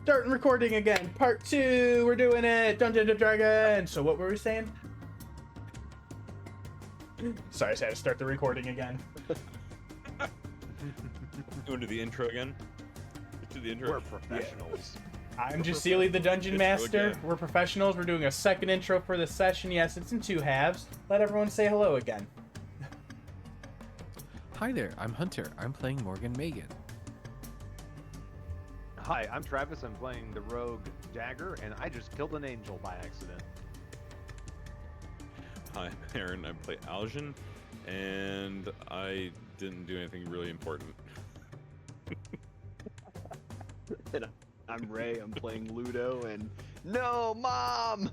Starting recording again. Part 2. We're doing it. Dungeons and Dragons. So what were we saying? Sorry, I had to start the recording again. You want to do the intro again? Let's do the intro. We're professionals. I'm Jaseelie, the Dungeon Master. We're professionals. We're doing a second intro for this session. Yes, it's in 2 halves. Let everyone say hello again. Hi there, I'm Hunter. I'm playing Morgen Megen. Hi, I'm Travis. I'm playing the rogue Dagger, and I just killed an angel by accident. Hi, I'm Aaron. I play Aljin, and I didn't do anything really important. And I'm Ray. I'm playing Ludo, and no, Mom!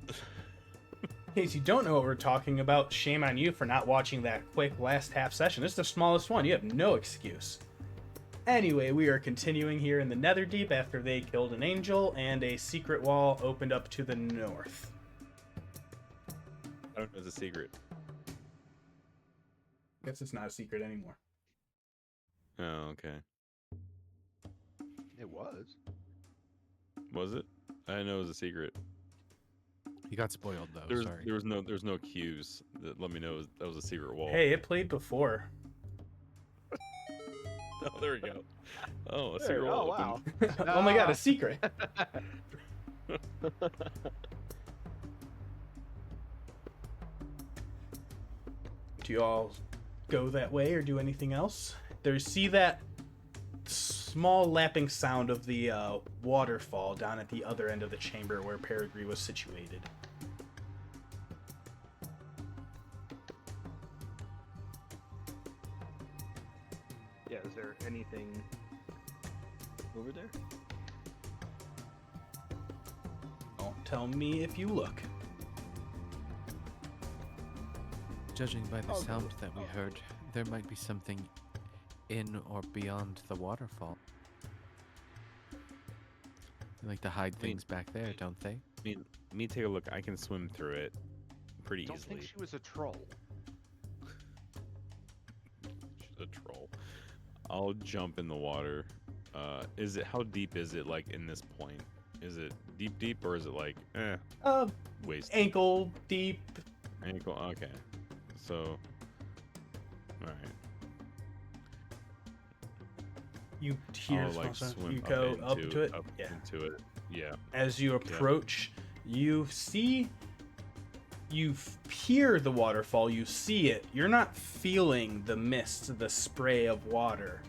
In case you don't know what we're talking about, shame on you for not watching that quick last half session. This is the smallest one. You have no excuse. Anyway, we are continuing here in the Netherdeep after they killed an angel and a secret wall opened up to the north. I don't know if it's a secret. Guess it's not a secret anymore. Oh, okay. It was. Was it? I didn't know it was a secret. You got spoiled though. Sorry. There was no cues that let me know that was a secret wall. Hey, it played before. Oh, there we go. Oh, a secret Oh, wall. wow. opened. Oh my god, a secret. Do you all go that way or do anything else? See that small lapping sound of the waterfall down at the other end of the chamber where Peregrine was situated. Yeah, is there anything over there? Don't tell me if you look. Judging by the I'll go sound with- that we heard, there might be something in or beyond the waterfall. They like to hide things back there, don't they? Me take a look. I can swim through it pretty Don't easily. think she was a troll. She's a troll. I'll jump in the water. How deep is it, like, in this point? Is it deep, or is it like waist Ankle deep. ankle? Okay, so all right. You hear I'll, like, sound, swim you go up into, to it. up Yeah. into it. Yeah. As you approach, you hear the waterfall, you see it. You're not feeling the mist, the spray of water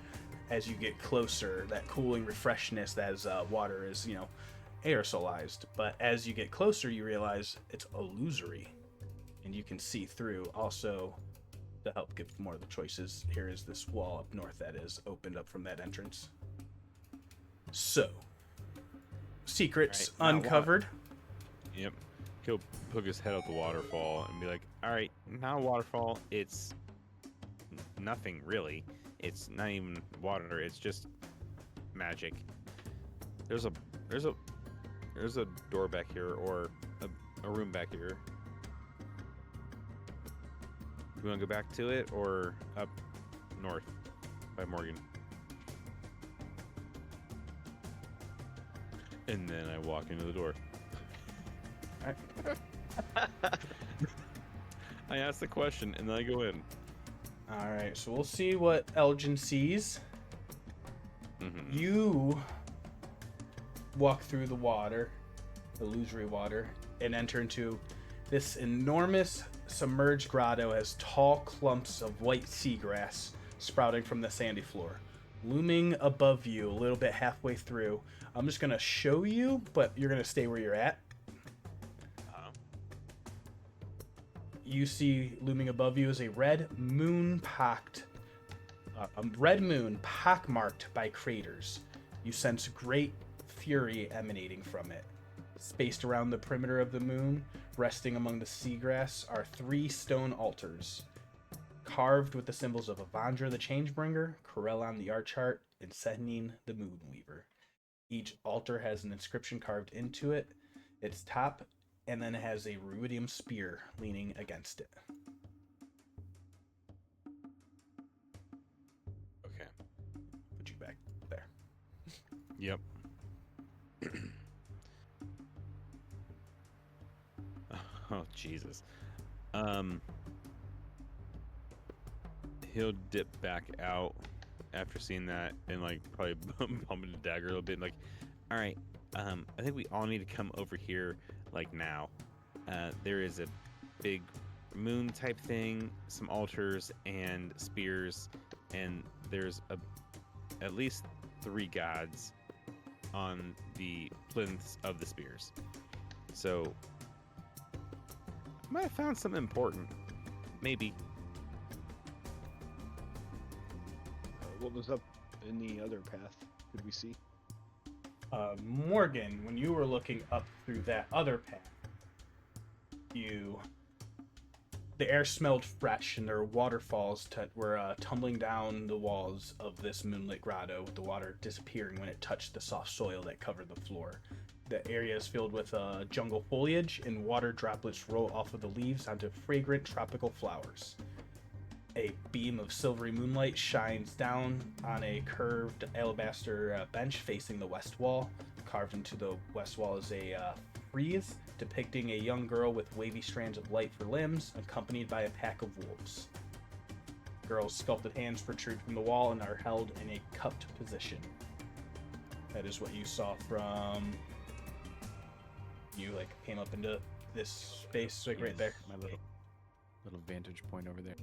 as you get closer, that cooling refreshness as water is, aerosolized. But as you get closer, you realize it's illusory and you can see through. Also, to help give more of the choices, here is this wall up north that is opened up from that entrance. So, secrets All right, now uncovered. Yep. He'll poke his head out the waterfall and be like, "All right, now waterfall. It's nothing really. It's not even water. It's just magic. There's a door back here, or a room back here. You want to go back to it, or up north by Morgen?" And then I walk into the door. I ask the question, and then I go in. All right, so we'll see what Aljin sees. Mm-hmm. You walk through the water, the illusory water, and enter into this enormous submerged grotto as tall clumps of white seagrass sprouting from the sandy floor. Looming above you, a little bit halfway through. I'm just going to show you, but you're going to stay where you're at. You see looming above you is a red moon pockmarked by craters. You sense great fury emanating from it. Spaced around the perimeter of the moon, resting among the seagrass, are 3 stone altars, carved with the symbols of Exandria the Changebringer, Corellon the Archheart, and Sehnine the Moonweaver. Each altar has an inscription carved into it, its top, and then it has a ruidium spear leaning against it. Okay. Put you back there. Yep. Oh Jesus. He'll dip back out after seeing that and like probably bump into Dagger a little bit. And like, all right, I think we all need to come over here like now. There is a big moon type thing, some altars and spears, and there's at least 3 gods on the plinths of the spears. So I might have found something important. Maybe. What was up in the other path? Did we see? Morgen, when you were looking up through that other path, the air smelled fresh, and there were waterfalls were tumbling down the walls of this moonlit grotto, with the water disappearing when it touched the soft soil that covered the floor. The area is filled with jungle foliage, and water droplets roll off of the leaves onto fragrant tropical flowers. A beam of silvery moonlight shines down on a curved alabaster bench facing the west wall. Carved into the west wall is a frieze depicting a young girl with wavy strands of light for limbs, accompanied by a pack of wolves. Girl's sculpted hands protrude from the wall and are held in a cupped position. That is what you saw from... You came up into this space right there. My little vantage point over there.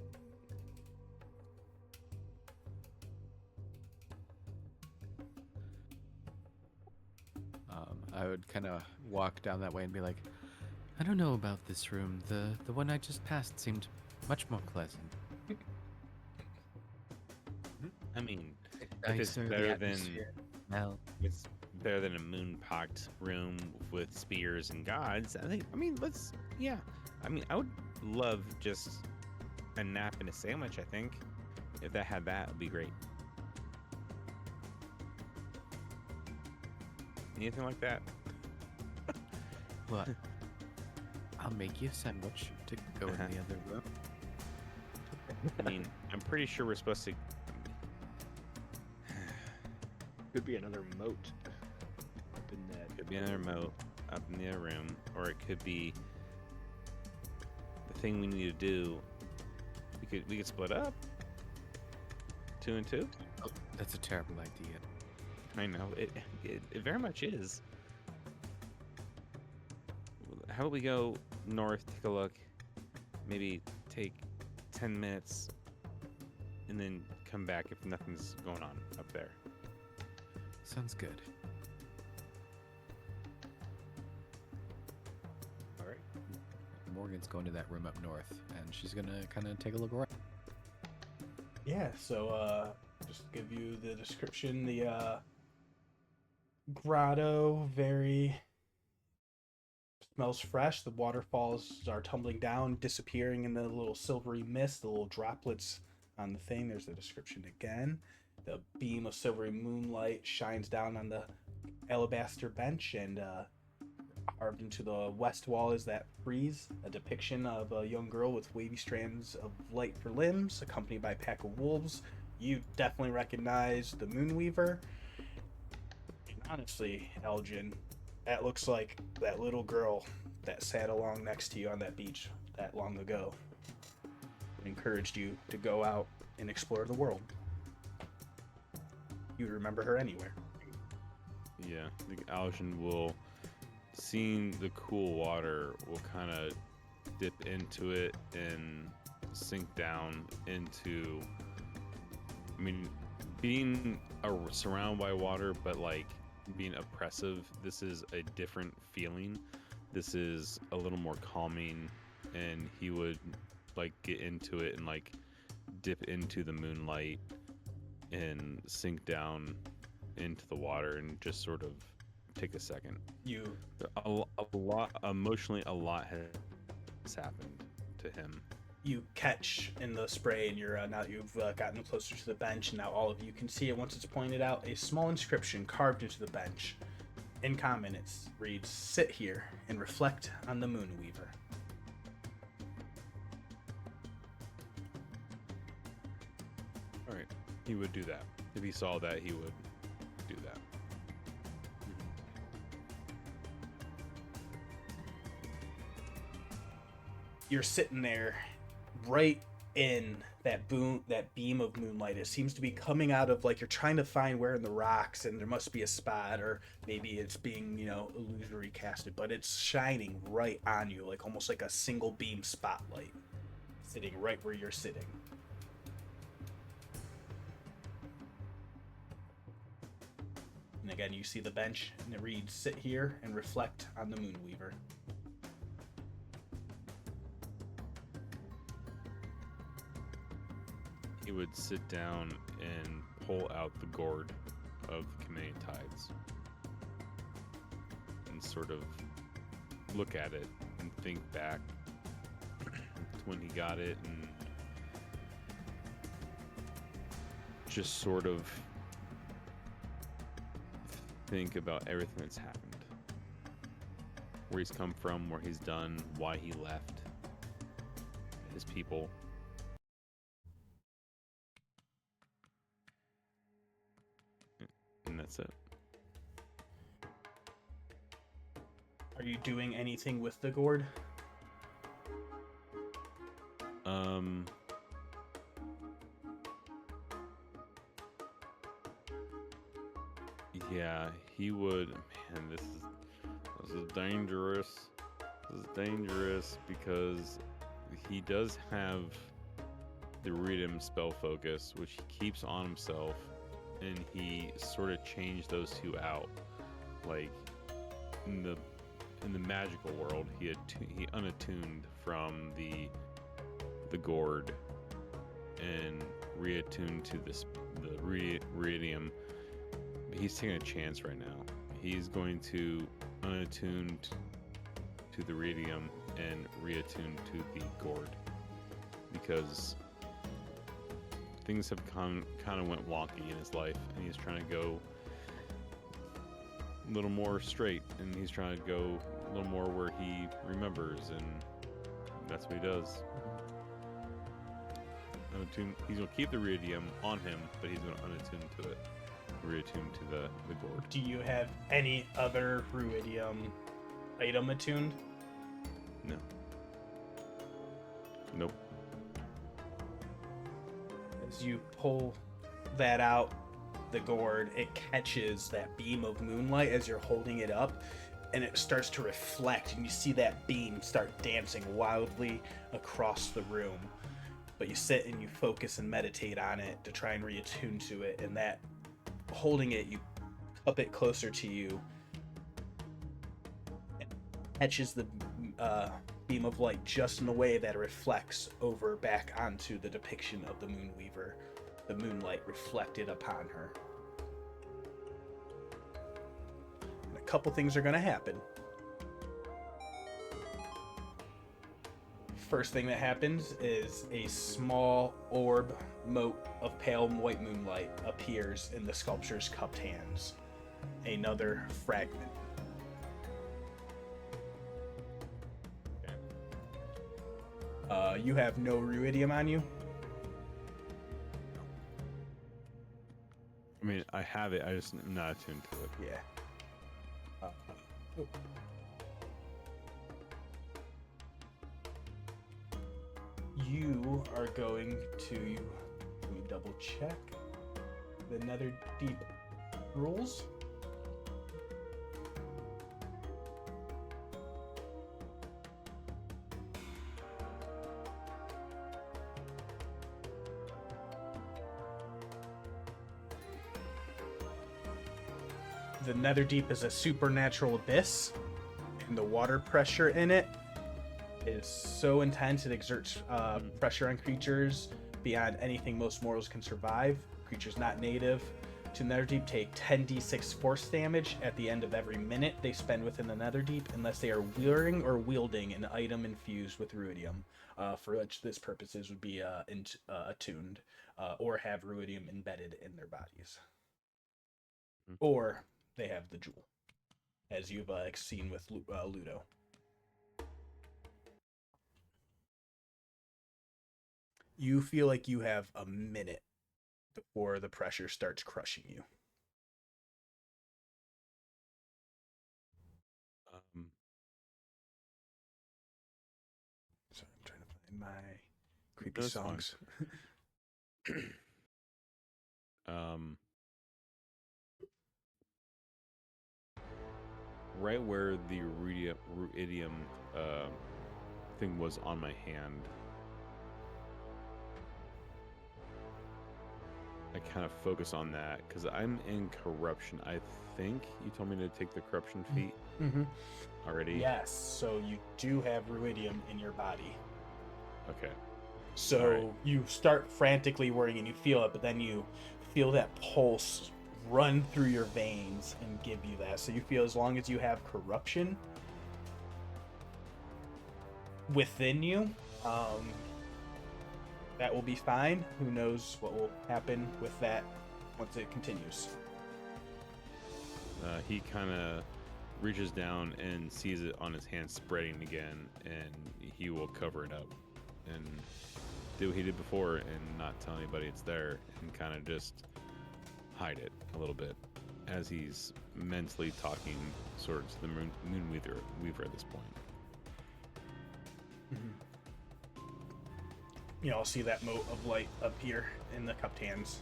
I would kind of walk down that way and be like, I don't know about this room. The one I just passed seemed much more pleasant. I mean, Nicer, the better atmosphere, smell. it's better than a moon-pocked room with spears and gods. I would love just a nap and a sandwich. I think if that had that, it would be great. Anything like that? What? I'll make you a sandwich to go in the other room. I mean, I'm pretty sure we're supposed to. Could be another moat up in that. Could be another moat up in the other room, or it could be the thing we need to do. We could split up 2 and 2. Oh, that's a terrible idea. I know it very much is. How about we go north, take a look, maybe take 10 minutes, and then come back if nothing's going on up there. Sounds good. All right. Morgan's going to that room up north, and she's gonna kind of take a look around. Yeah, so just to give you the description, the grotto smells fresh. The waterfalls are tumbling down, disappearing in the little silvery mist, the little droplets on the thing. There's the description again. The beam of silvery moonlight shines down on the alabaster bench, and carved into the west wall is that frieze, a depiction of a young girl with wavy strands of light for limbs, accompanied by a pack of wolves. You definitely recognize the Moonweaver. And honestly, Aljin, that looks like that little girl that sat along next to you on that beach that long ago. It encouraged you to go out and explore the world. You would remember her anywhere. Yeah, I think Aljin will, seeing the cool water, will kind of dip into it and sink down into. I mean, being surrounded by water, but being oppressive, this is a different feeling. This is a little more calming, and he would get into it and dip into the moonlight and sink down into the water and just sort of take a second. A lot emotionally, a lot has happened to him. You catch in the spray, and you're now that you've gotten closer to the bench, and now all of you can see it once it's pointed out, a small inscription carved into the bench. In common, it reads, "Sit here and reflect on the Moonweaver." All right, he would do that. If he saw that, he would do that. you're sitting there right in that beam of moonlight. It seems to be coming out of, like, you're trying to find where in the rocks, and there must be a spot, or maybe it's being, illusory casted, but it's shining right on you, like almost like a single beam spotlight, sitting right where you're sitting. And again, you see the bench, and it reads, "Sit here and reflect on the Moonweaver." He would sit down and pull out the gourd of the Committing Tides and sort of look at it and think back to when he got it, and just sort of think about everything that's happened, where he's come from, where he's done, why he left, his people. And that's it. Are you doing anything with the gourd? Yeah, he would. Man, this is dangerous. This is dangerous because he does have the Reading spell focus, which he keeps on himself, and he sort of changed those two out. Like in the magical world, he unattuned from the gourd and reattuned to the Iridium. But he's taking a chance right now. He's going to unattune to the Iridium and reattune to the gourd, because things have kind of went wonky in his life, and he's trying to go a little more straight, and he's trying to go a little more where he remembers, and that's what he does. He's going to keep the Iridium on him, but he's going to unattune to it, reattune to the gourd. Do you have any other Ruidium item attuned? No. Nope. As you pull that out, the gourd, it catches that beam of moonlight as you're holding it up, and it starts to reflect, and you see that beam start dancing wildly across the room. But you sit and you focus and meditate on it to try and reattune to it, and that, holding it, you cup it closer to you, and catches the beam of light just in a way that it reflects over back onto the depiction of the Moonweaver, the moonlight reflected upon her. And a couple things are going to happen. First thing that happens is a small orb mote of pale white moonlight appears in the sculpture's cupped hands. Another fragment. You have no Ruidium on you? I mean, I have it, I just am not attuned to it. Yeah. You are going to, let me double check the Netherdeep rules. The Netherdeep is a supernatural abyss, and the water pressure in it is so intense it exerts pressure on creatures beyond anything most mortals can survive. Creatures not native to Netherdeep take 10d6 force damage at the end of every minute they spend within the Netherdeep, unless they are wearing or wielding an item infused with Ruidium, for which this purposes would be attuned, or have Ruidium embedded in their bodies. Or they have the jewel, as you've seen with Ludo. You feel like you have a minute before the pressure starts crushing you. Um, Sorry, I'm creepy That's fine. songs. Right where the ruidium thing was on my hand, I kind of focus on that because I'm in corruption. I think you told me to take the corruption feat Mm-hmm. already. Yes, so you do have ruidium in your body. Okay. So All right. you start frantically worrying and you feel it, but then you feel that pulse run through your veins and give you that. So you feel as long as you have corruption within you, that will be fine. Who knows what will happen with that once it continues. He kind of reaches down and sees it on his hand spreading again, and he will cover it up and do what he did before and not tell anybody it's there and kind of just hide it a little bit as he's mentally talking sort of to the Moonweaver at this point. You all see that mote of light appear in the cupped hands.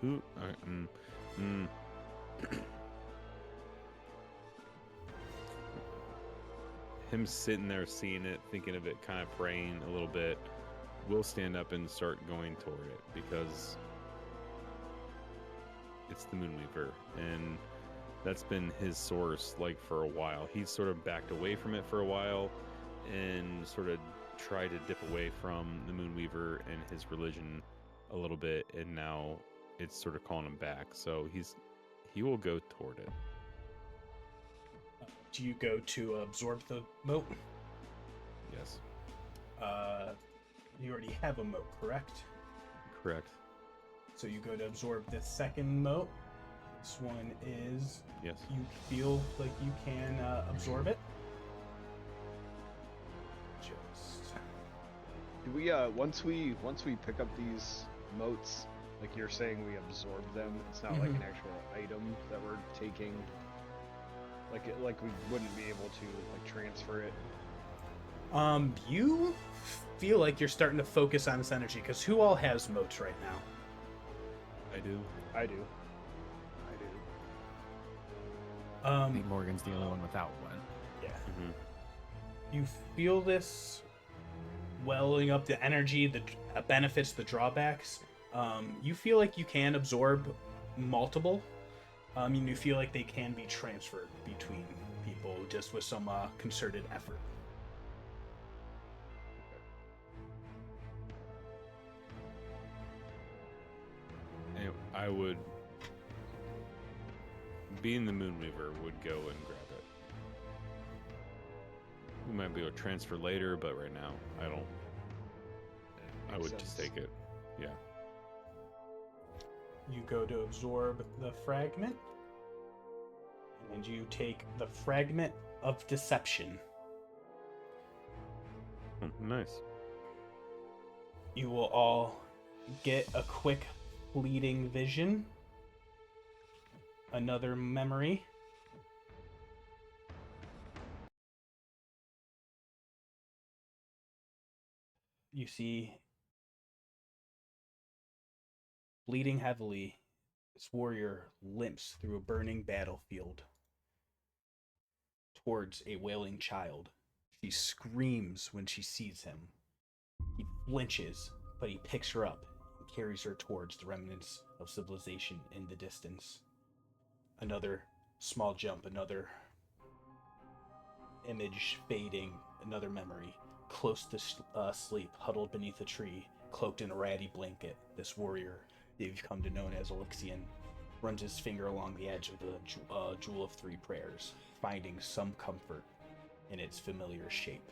Who? Him sitting there seeing it, thinking of it, kind of praying a little bit, will stand up and start going toward it because it's the Moonweaver, and that's been his source like for a while. He's sort of backed away from it for a while and sort of tried to dip away from the Moonweaver and his religion a little bit, and now it's sort of calling him back. So he will go toward it. Do you go to absorb the mote? Yes. You already have a mote, correct? Correct. So you go to absorb the second mote. This one is... Yes. You feel like you can absorb it. Just... Do we once we pick up these motes, like you're saying, we absorb them? It's not like an actual item that we're taking. Like we wouldn't be able to like transfer it. You feel like you're starting to focus on this energy, because who all has motes right now? I do. I do. I think Morgan's the only one without one. Yeah. Mm-hmm. You feel this welling up, the energy, the benefits, the drawbacks. You feel like you can absorb multiple. You feel like they can be transferred between people just with some concerted effort. And I would, being the Moonweaver, would go and grab it. We might be able to transfer later, but right now, I would just take it. Yeah. You go to absorb the fragment, and you take the fragment of deception. Oh, nice. You will all get a quick fleeting vision, another memory. You see, bleeding heavily, this warrior limps through a burning battlefield towards a wailing child. She screams when she sees him. He flinches, but he picks her up and carries her towards the remnants of civilization in the distance. Another small jump, another image fading, another memory. Close to sleep, huddled beneath a tree, cloaked in a ratty blanket, this warrior they've come to know as Elixian runs his finger along the edge of the Jewel of Three Prayers, finding some comfort in its familiar shape.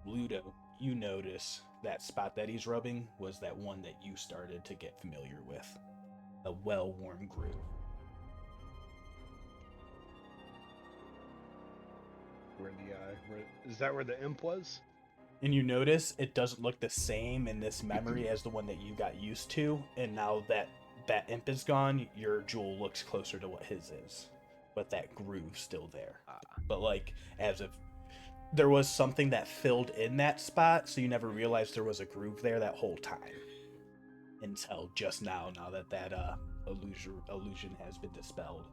Ludo, you notice that spot that he's rubbing was that one that you started to get familiar with, a well-worn groove. Is that where the imp was? And you notice it doesn't look the same in this memory as the one that you got used to. And now that that imp is gone, your jewel looks closer to what his is. But that groove's still there. But like, as if there was something that filled in that spot, so you never realized there was a groove there that whole time. Until just now that that illusion has been dispelled.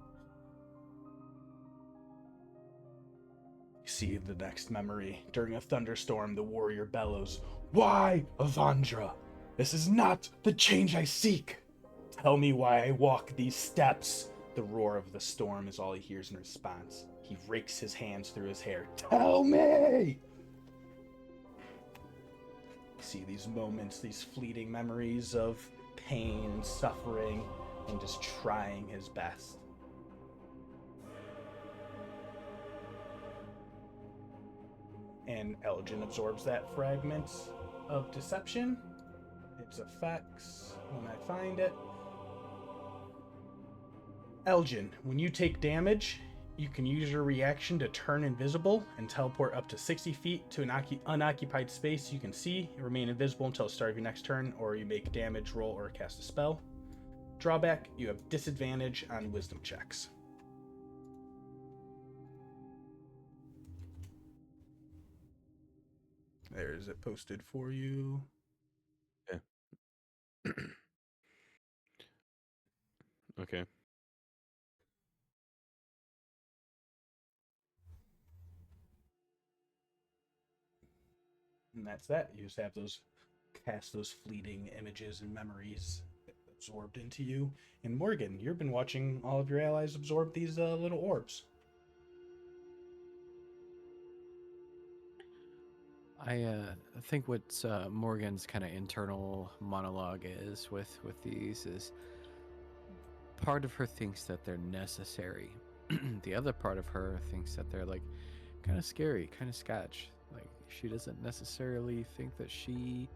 You see the next memory. During a thunderstorm, the warrior bellows, "Why, Avandra? This is not the change I seek. Tell me why I walk these steps." The roar of the storm is all he hears in response. He rakes his hands through his hair. "Tell me!" You see these moments, these fleeting memories of pain, suffering, and just trying his best. And Aljin absorbs that fragment of deception. Its effects, when I find it. Aljin, when you take damage, you can use your reaction to turn invisible and teleport up to 60 feet to an unoccupied space you can see. Remain invisible until the start of your next turn, or you make a damage roll or cast a spell. Drawback, you have disadvantage on wisdom checks. There's it posted for you. Okay. Okay. And that's that. You just have those, cast those fleeting images and memories absorbed into you. And Morgen, you've been watching all of your allies absorb these little orbs. I think what Morgan's kind of internal monologue is with these is part of her thinks that they're necessary. The other part of her thinks that they're like kind of scary, kind of sketch. Like she doesn't necessarily think that she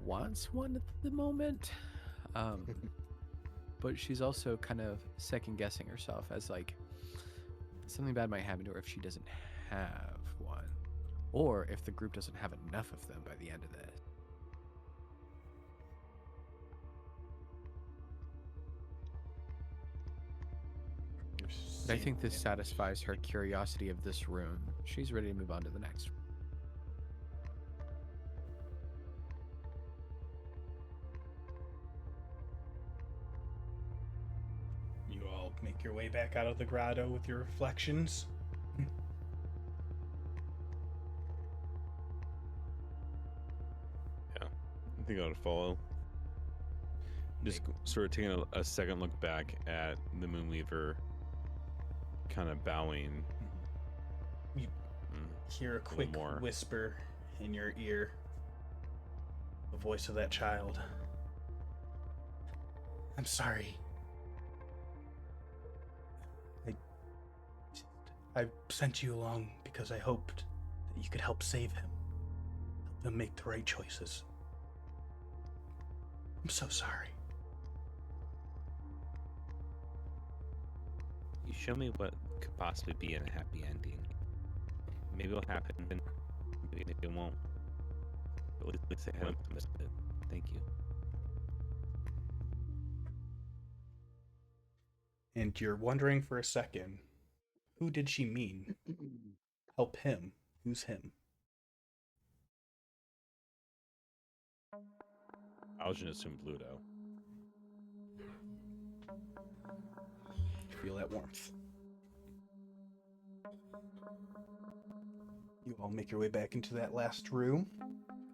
wants one at the moment. But she's also kind of second guessing herself as like something bad might happen to her if she doesn't have one, or if the group doesn't have enough of them by the end of this. But I think this satisfies her curiosity of this room. She's ready to move on to the next. You all make your way back out of the grotto with your reflections. I think I would follow. Just sort of taking a second look back at the Moonweaver, kind of bowing. You hear a quick more. whisper in your ear. The voice of that child. "I'm sorry. I sent you along because I hoped that you could help save him. Help him make the right choices. I'm so sorry." You show me what could possibly be a happy ending. Maybe it'll happen, maybe it won't. But at least I haven't missed it. Thank you. And you're wondering for a second, who did she mean? Help him. Who's him? Aljin assumed Ludo. You feel that warmth. You all make your way back into that last room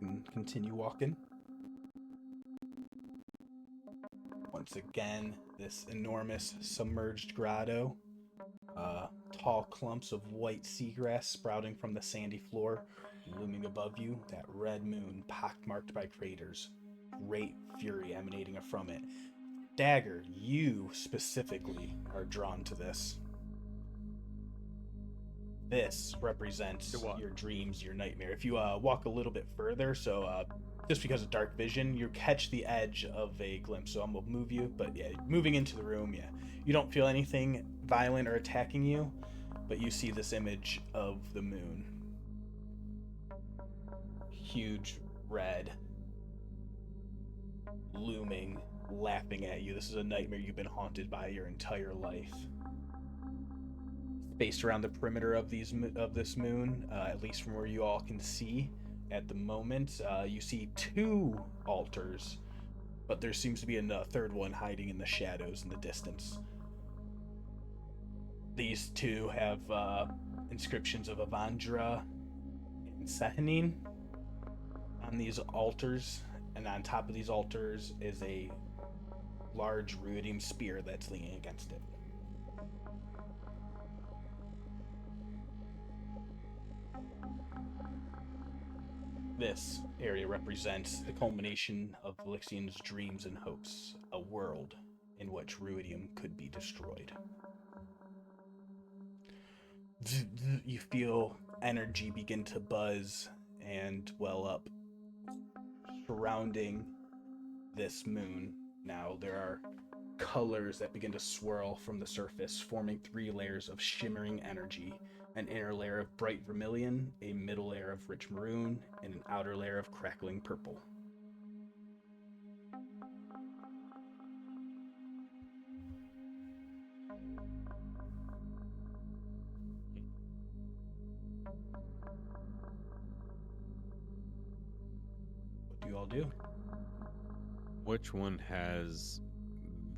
and continue walking. Once again, this enormous submerged grotto. Tall clumps of white seagrass sprouting from the sandy floor. Looming above you, that red moon pockmarked by craters. Great fury emanating from it. Dagger, you specifically are drawn to this. This represents your dreams, your nightmare. If you walk a little bit further, so just because of dark vision, you catch the edge of a glimpse. So I'm gonna move you, but yeah, moving into the room, yeah. You don't feel anything violent or attacking you, but you see this image of the moon huge red looming, laughing at you. This is a nightmare you've been haunted by your entire life. Spaced around the perimeter of this moon, at least from where you all can see at the moment, you see 2 altars, but there seems to be a third one hiding in the shadows in the distance. These 2 have inscriptions of Avandra and Saeryn on these altars, and on top of these altars is a large ruidium spear that's leaning against it. This area represents the culmination of Valixian's dreams and hopes, a world in which ruidium could be destroyed. You feel energy begin to buzz and well up surrounding this moon. Now there are colors that begin to swirl from the surface, forming 3 layers of shimmering energy: an inner layer of bright vermilion, a middle layer of rich maroon, and an outer layer of crackling purple. What do you all do? Which one has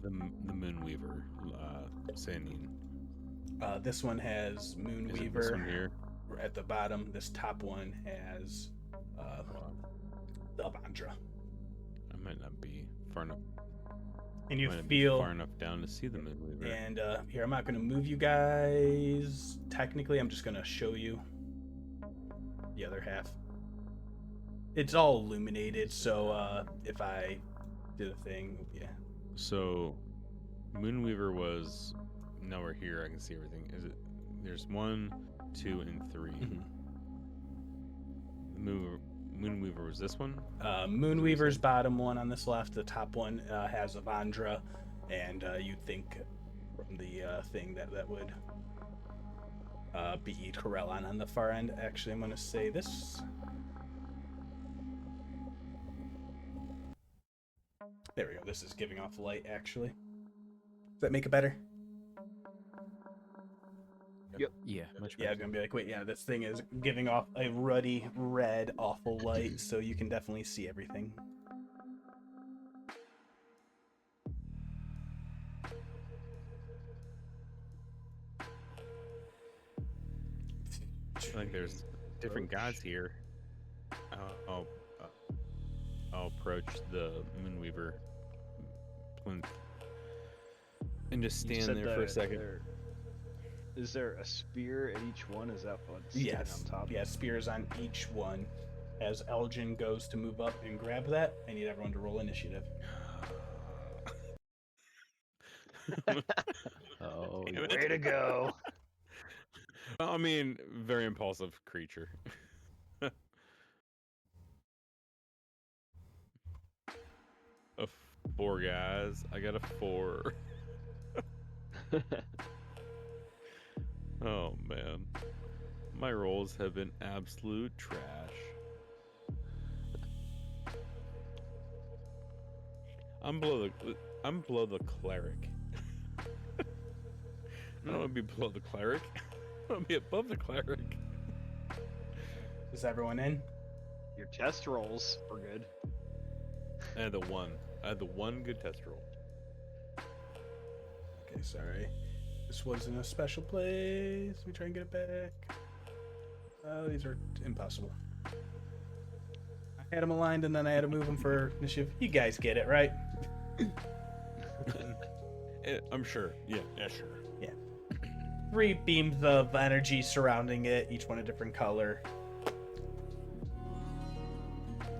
the Moonweaver, Saeryn? This one has Is it Moonweaver this one here? at the bottom. This top one has the Avandra. I might not be far enough. And you might not be feel... far enough down to see the Moonweaver. And here, I'm not going to move you guys. Technically, I'm just going to show you the other half. It's all illuminated, so if I do the thing, yeah. So, Moonweaver was... Now we're here, I can see everything. Is it? There's 1, 2, and 3. Mm-hmm. Moonweaver was this one? Moonweaver's bottom one on this left. The top one has Avandra, and you'd think from the thing that would be Corellon on the far end. Actually, I'm going to say this. There we go. This is giving off light, actually. Does that make it better? Yeah, much Yeah, I'm better. gonna be like, wait, yeah, this thing is giving off a ruddy, red, awful light, so you can definitely see everything. Like there's different gods here. I'll approach the Moonweaver plinth and just You stand said there for a second. Is there a spear at each one? Is that what's sitting Yes. on top? Yeah, spears on each one. As Aljin goes to move up and grab that, I need everyone to roll initiative. Oh, Damn it. Way to go! I mean, very impulsive creature. A 4, guys. I got a 4. Oh man, my rolls have been absolute trash. I'm below the cleric. I don't want to be below the cleric. I want to be above the cleric. Is everyone in? Your test rolls were good. I had the 1. I had the 1 good test roll. Okay, sorry. This was in a special place. Let me try and get it back. These are impossible. I had them aligned and then I had to move them for initiative. You guys get it, right? I'm sure. Yeah, sure. 3 beams of energy surrounding it, each one a different color.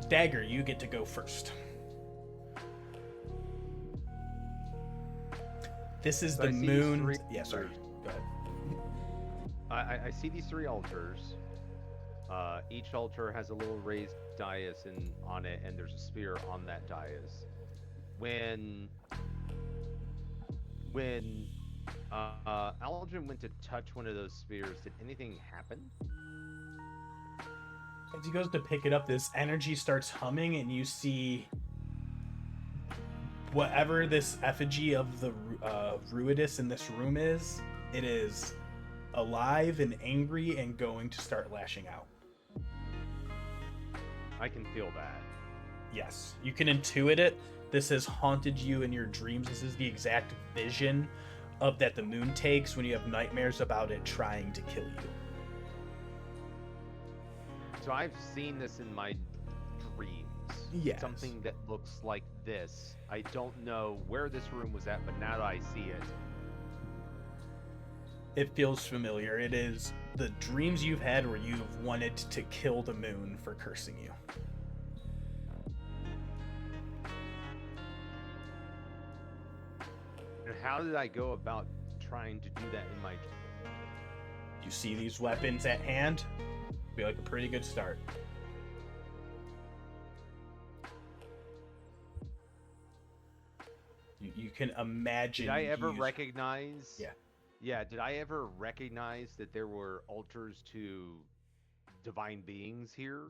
Dagger, you get to go first. This is So the I see these moon. 3 Yeah, sorry. Go ahead. I see these 3 altars. Each altar has a little raised dais on it, and there's a spear on that dais. When Aljin went to touch one of those spears, did anything happen? As he goes to pick it up, this energy starts humming, and you see whatever this effigy of the Ruidus in this room is, it is alive and angry and going to start lashing out. I can feel that. Yes, you can intuit it. This has haunted you in your dreams. This is the exact vision of that the moon takes when you have nightmares about it trying to kill you. So I've seen this in my dreams. Yes. Something that looks like this. I don't know where this room was at, but now that I see it. It feels familiar. It is the dreams you've had where you've wanted to kill the moon for cursing you. And how did I go about trying to do that in my dream? You see these weapons at hand? Be like a pretty good start. You can imagine. Did I ever use- recognize? Yeah. Yeah. Did I ever recognize that there were altars to divine beings here?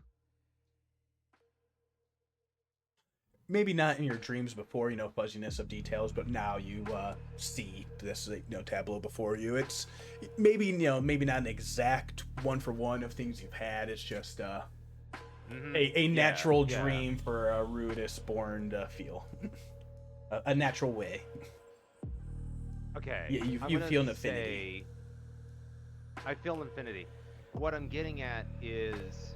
Maybe not in your dreams before, fuzziness of details, but now you see this, tableau before you. It's maybe, maybe not an exact one for one of things you've had. It's just a natural dream for a Ruidus born to feel. A natural way. Okay. Yeah, you I'm feel an gonna affinity. say- I feel an affinity. What I'm getting at is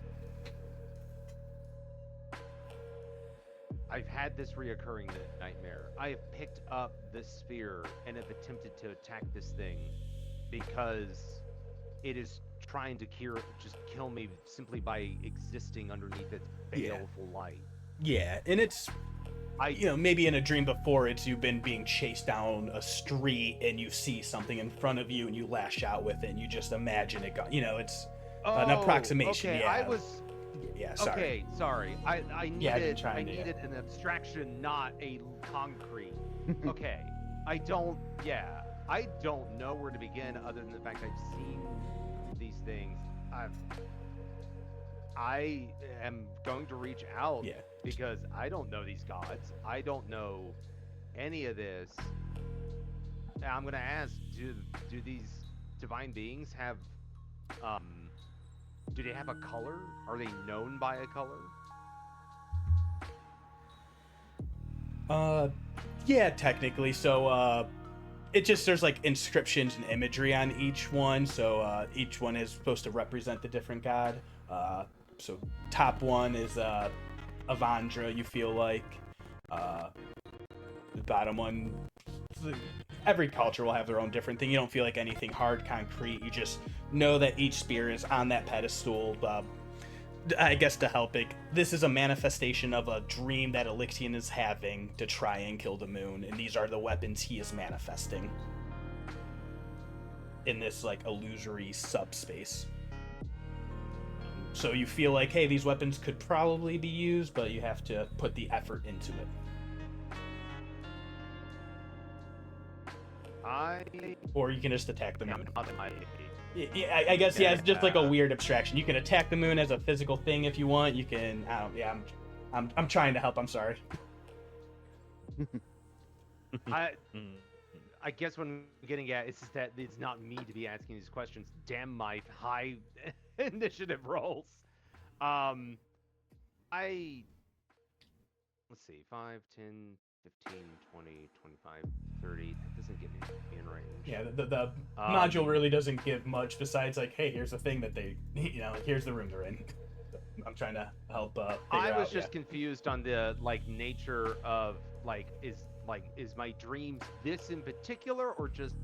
I've had this reoccurring nightmare. I have picked up this spear and have attempted to attack this thing because it is trying to just kill me simply by existing underneath its baleful light. Yeah, and it's, maybe in a dream before, it's you've been being chased down a street and you see something in front of you and you lash out with it and you just imagine it it's an approximation. Okay, Yeah. I was. Sorry. Okay, sorry. I Yeah, I've been needed trying to- needed an abstraction, not a concrete. Okay. I don't know where to begin other than the fact I've seen these things. I am going to reach out Yeah. because I don't know these gods. I don't know any of this. And I'm gonna ask, do these divine beings have do they have a color? Are they known by a color? Yeah, technically. So, there's like inscriptions and imagery on each one. So, each one is supposed to represent the different god. So, top one is Avandra, you feel like. The bottom one, every culture will have their own different thing. You don't feel like anything hard, concrete. You just know that each spear is on that pedestal. I guess to help it, this is a manifestation of a dream that Elixion is having to try and kill the moon, and these are the weapons he is manifesting in this like illusory subspace. So you feel like, hey, these weapons could probably be used, but you have to put the effort into it. Or you can just attack the moon. Yeah, I guess, it's just like a weird abstraction. You can attack the moon as a physical thing if you want. You can, I'm trying to help. I'm sorry. I guess what I'm getting at is that it's not me to be asking these questions. Damn my high initiative rolls. Let's see, 5, 10, 15, 20, 25, 30. That doesn't get me in range. Yeah, the module really doesn't give much besides like, hey, here's the thing that they, here's the room they're in. I'm trying to help I was just confused on the nature of is my dreams this in particular or just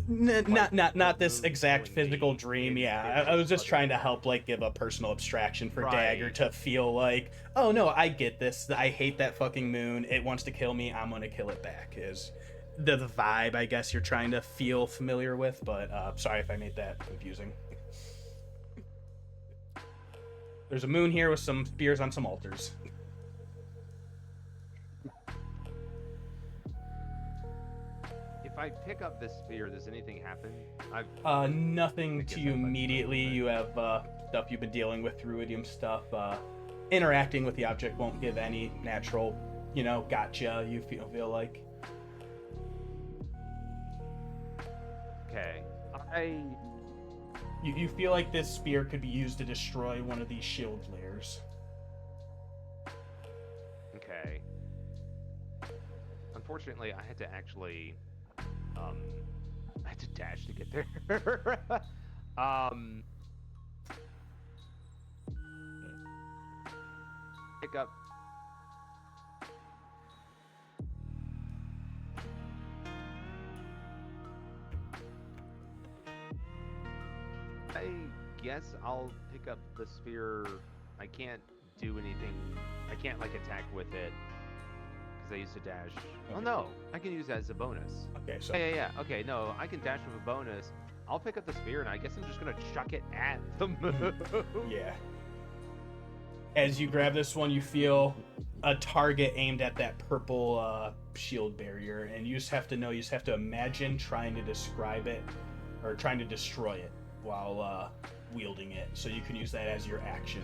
not this exact physical dream. Yeah, I was just trying to help give a personal abstraction for Dagger to feel like, oh no, I get this. I hate that fucking moon. It wants to kill me. I'm gonna kill it back. Is the vibe I guess you're trying to feel familiar with? But sorry if I made that confusing. There's a moon here with some spears on some altars. If I pick up this spear, does anything happen? Nothing to you immediately. You have stuff you've been dealing with, Ruidium stuff. Interacting with the object won't give any natural, gotcha. You feel like. Okay. You feel like this spear could be used to destroy one of these shield layers. Okay. Unfortunately, I had to actually, I had to dash to get there. Pick up. I guess I'll pick up the spear. I can't do anything. I can't like attack with it because I used to dash. Oh Okay. no, I can use that as a bonus. Okay, so Yeah. Okay, no, I can dash with a bonus. I'll pick up the spear and I guess I'm just gonna chuck it at the moon. yeah. As you grab this one, you feel a target aimed at that purple shield barrier, and you just have to imagine trying to describe it or trying to destroy it while wielding it. So you can use that as your action.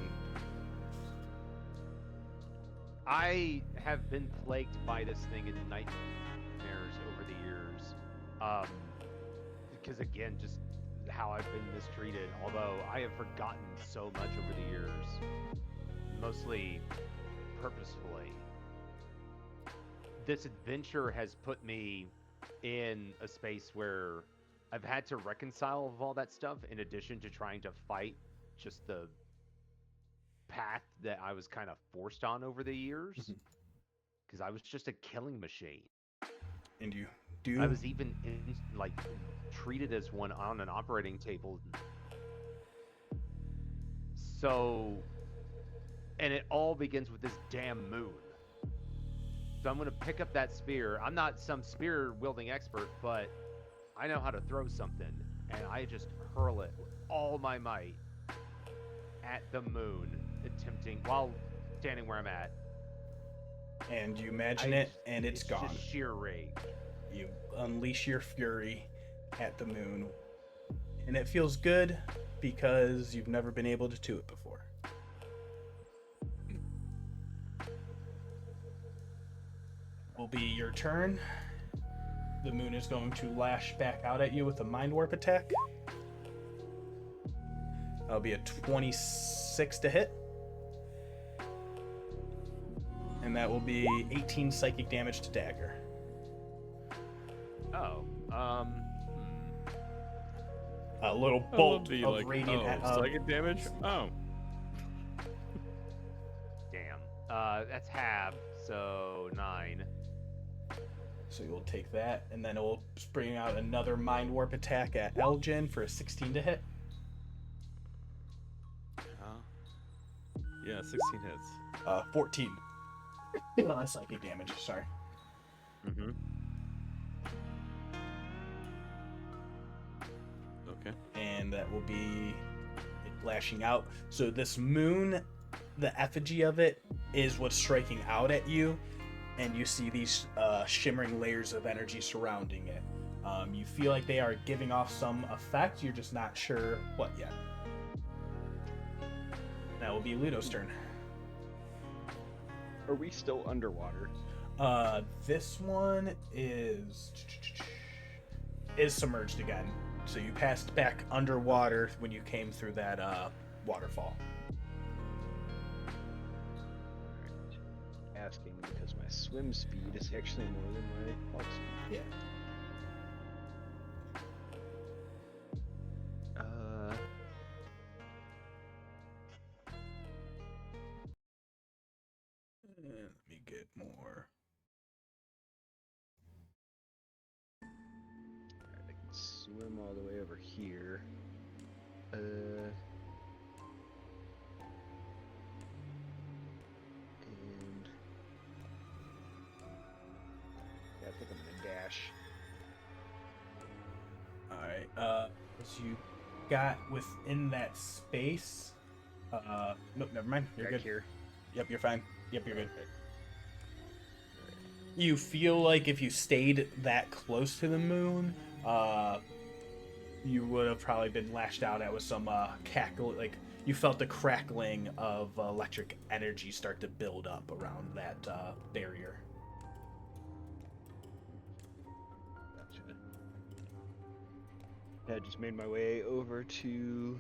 I have been plagued by this thing in nightmares over the years. Because again, just how I've been mistreated, although I have forgotten so much over the years. Mostly purposefully. This adventure has put me in a space where I've had to reconcile with all that stuff in addition to trying to fight just the path that I was kind of forced on over the years. Because I was just a killing machine. And you do. I was even treated as one on an operating table. So, and it all begins with this damn moon. So I'm going to pick up that spear. I'm not some spear wielding expert, but I know how to throw something. And I just hurl it with all my might at the moon, attempting, while standing where I'm at. And you imagine it, and it's gone. Just sheer rage. You unleash your fury at the moon, and it feels good because you've never been able to do it before. Will be your turn. The moon is going to lash back out at you with a mind warp attack. That'll be a 26 to hit. And that will be 18 psychic damage to dagger. Oh, A little bolt of radiant psychic damage? Oh. damn. That's half, so 9. So you'll take that, and then it will bring out another mind warp attack at Aljin for a 16 to hit. Yeah, 16 hits. 14. Psychic damage, sorry. Mm-hmm. Okay. And that will be it lashing out. So this moon, the effigy of it is what's striking out at you, and you see these shimmering layers of energy surrounding it. You feel like they are giving off some effect, you're just not sure what yet. That will be Ludo's turn. Are we still underwater? This one is submerged again. So you passed back underwater when you came through that waterfall. Asking because my swim speed is actually more than my walk speed. Yeah. Let me get more. Alright, I can swim all the way over here. And yeah, I think I'm gonna dash. Alright, as you got within that space. Nope, never mind. You're Back good. here. Yep, you're fine. Yep, you're good. Okay. You feel like if you stayed that close to the moon, you would have probably been lashed out at with some cackle. Like you felt the crackling of electric energy start to build up around that barrier. Gotcha. Yeah, I just made my way over to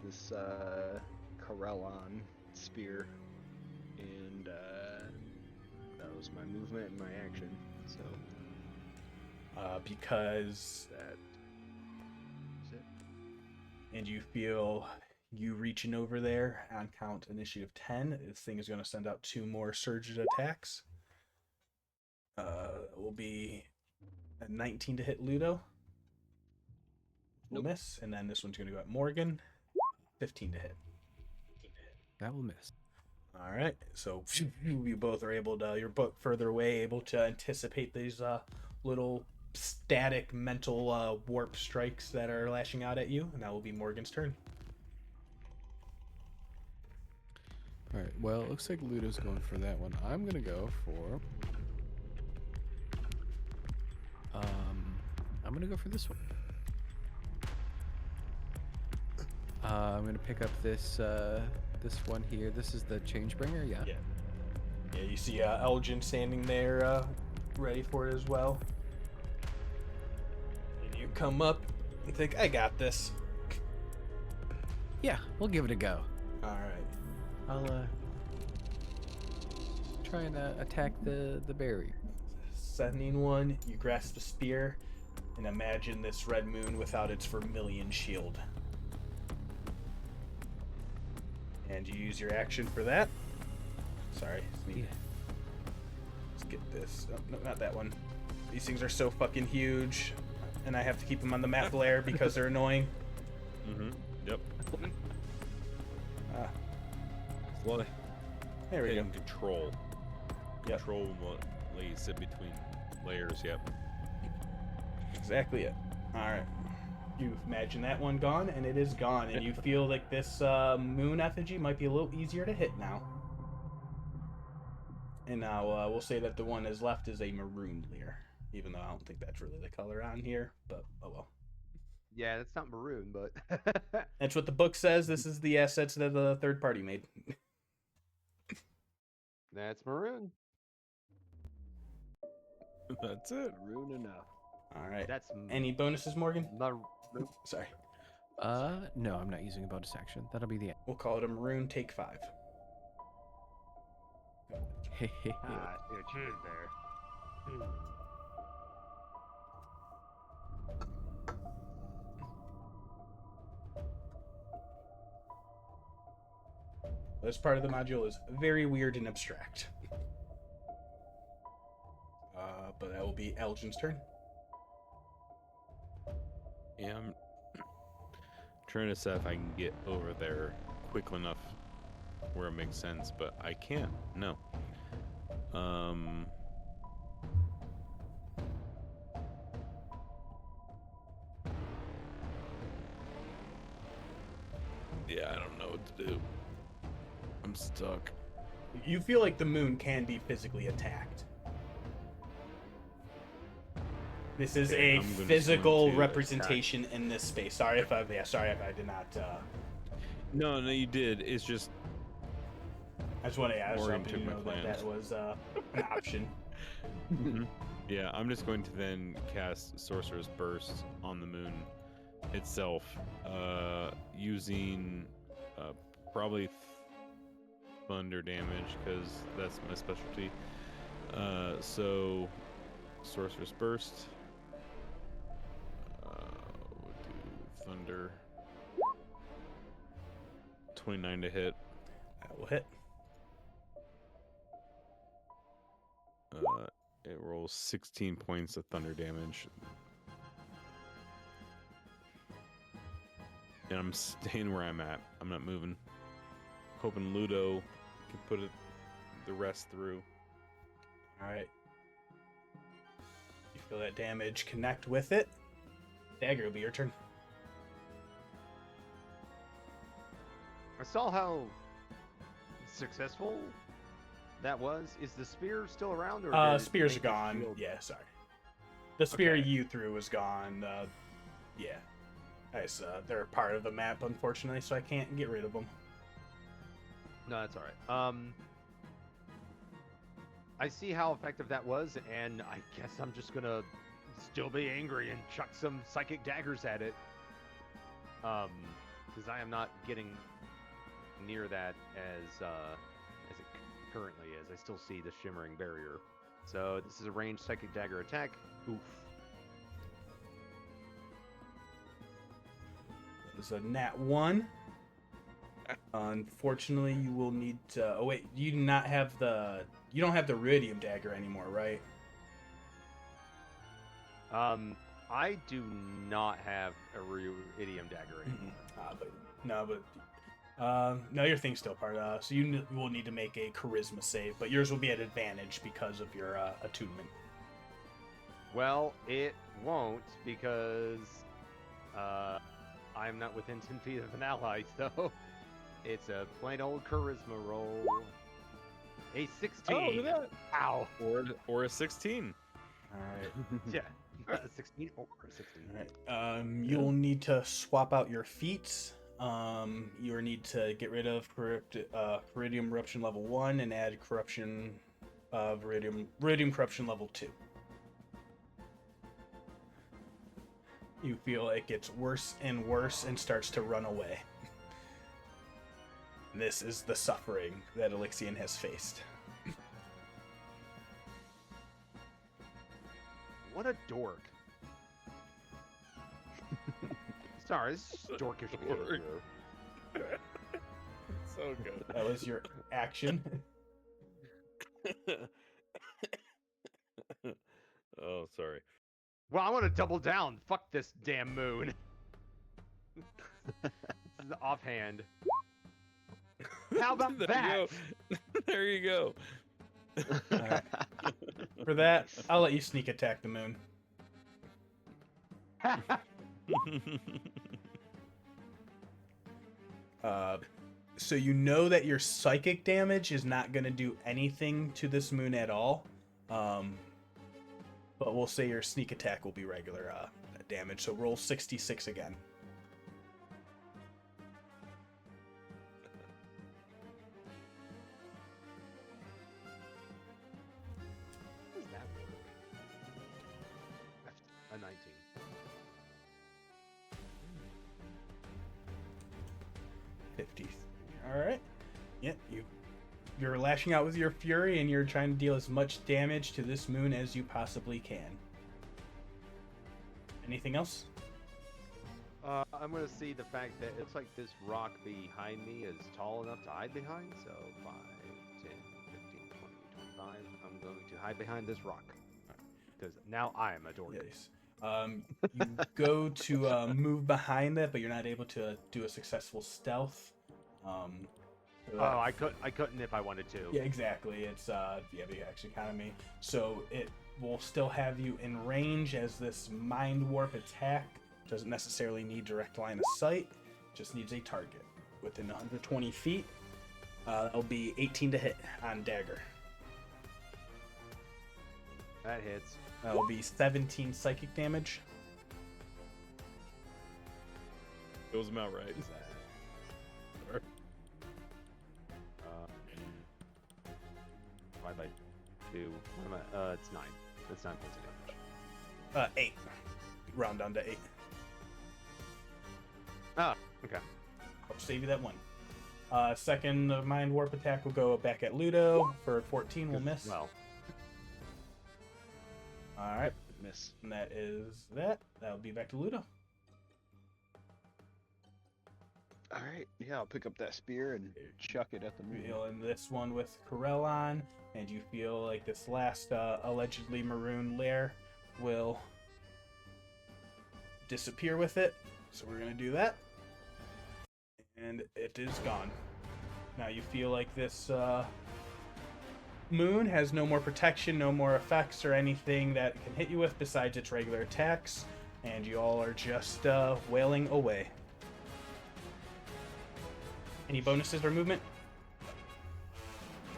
this Corellon spear, and that was my movement and my action. So Because that's it. and you feel you reaching over there on count initiative 10. This thing is going to send out 2 more surge attacks. It will be a 19 to hit Ludo. Will miss, and then this one's going to go at Morgen. 15 to hit. That will miss. All right, so you both are able to. You're both further away, able to anticipate these little static mental warp strikes that are lashing out at you, and that will be Morgan's turn. All right. Well, it looks like Ludo's going for that one. I'm gonna go for. I'm gonna go for this one. I'm gonna pick up this this one here. This is the Changebringer. Yeah. Yeah. You see Aljin standing there, ready for it as well. And you come up and think, "I got this." Yeah. We'll give it a go. All right. I'll try and attack the berry. Sending one, you grasp the spear and imagine this red moon without its vermilion shield. And you use your action for that. Sorry. Let's get this. Oh, no, not that one. These things are so fucking huge, and I have to keep them on the map layer because they're annoying. Mm-hmm. Yep. Slowly. There we go. Taking control. Yep. Control what lays in between layers. Yep. Exactly it. All right. You imagine that one gone, and it is gone, and you feel like this moon effigy might be a little easier to hit now. And now we'll say that the one that's left is a maroon leer, even though I don't think that's really the color on here, but oh well. Yeah, that's not maroon, but That's what the book says. This is the assets that the third party made. that's maroon. That's it. Rude enough. All right. That's Any bonuses, Morgan? Sorry. No, I'm not using a bonus action. That'll be the end. We'll call it a maroon take 5. I see what you did there. This part of the module is very weird and abstract. But that will be Aljin's turn. Yeah, I'm trying to see if I can get over there quick enough where it makes sense, but I can't. No. Yeah, I don't know what to do. I'm stuck. You feel like the moon can be physically attacked. This is Okay, a I'm gonna physical swing to representation in this space. Sorry if I did not. No, you did. It's just I just want to add Morgan something. took You my know that plans. that was an option. yeah. I'm just going to then cast Sorcerer's Burst on the moon itself, using probably thunder damage because that's my specialty. So Sorcerer's Burst. We'll do thunder. 29 to hit. That will hit. It rolls 16 points of thunder damage. And I'm staying where I'm at. I'm not moving. Hoping Ludo can put the rest through. All right. You feel that damage connect with it. Dagger, will be your turn. I saw how successful that was. Is the spear still around? Or did it Spears are make the gone. shield- Yeah, sorry. The spear Okay. you threw was gone. Yeah. They're part of the map, unfortunately, so I can't get rid of them. No, that's all right. I see how effective that was, and I guess I'm just gonna still be angry and chuck some psychic daggers at it. Because I am not getting near that as it currently is. I still see the shimmering barrier. So this is a ranged psychic dagger attack. Oof. It's a nat 1. Unfortunately, you will need to. Oh wait, you do not have the. You don't have the Ruidium dagger anymore, right? I do not have a Ruidium dagger anymore. No, your thing's still part of. So you will need to make a Charisma save, but yours will be at advantage because of your attunement. Well, it won't because I'm not within 10 feet of an ally, so it's a plain old charisma roll. A 16. Oh, look at that. Ow. Or a 16. All right. Yeah. A 16 or a 16. All right. You'll need to swap out your feats. You'll need to get rid of Viridium Corruption level 1 and add Corruption, Viridium Corruption level 2. You feel it gets worse and worse and starts to run away. This is the suffering that Elixion has faced. What a dork. Sorry, this is dorkish Dork. behavior. So good. That was your action. Oh, sorry. Well, I want to double down. Fuck this damn moon. This is offhand. How about There that? you go. There you go. Alright. For that, I'll let you sneak attack the moon. So you know that your psychic damage is not going to do anything to this moon at all. But we'll say your sneak attack will be regular damage. So roll 66 again. How does that work? A 19. All right. Yep. You're lashing out with your fury, and you're trying to deal as much damage to this moon as you possibly can. Anything else? I'm going to see the fact that it looks like this rock behind me is tall enough to hide behind. So 5, 10, 15, 20, 25. I'm going to hide behind this rock. Because now I am a dork. Yes. You go to move behind that, but you're not able to do a successful stealth. I couldn't if I wanted to. Yeah, exactly. It's the action economy. So it will still have you in range as this mind warp attack. Doesn't necessarily need direct line of sight. Just needs a target within 120 feet. That'll be 18 to hit on dagger. That hits. That'll be 17 psychic damage. Fills him out right. Divide by 2. What am I? It's 9. That's 9 points of damage. 8. Round down to 8. Oh, okay. I'll save you that one. Second mind warp attack will go back at Ludo for 14. We'll miss. Well, All right. Miss. And that is that. That'll be back to Ludo. All right. Yeah, I'll pick up that spear and chuck it at the You moon. heal in this one with Corell on, and you feel like this last allegedly maroon lair will disappear with it. So we're going to do that. And it is gone. Now you feel like this moon has no more protection, no more effects or anything that it can hit you with besides its regular attacks, and you all are just wailing away. Any bonuses or movement?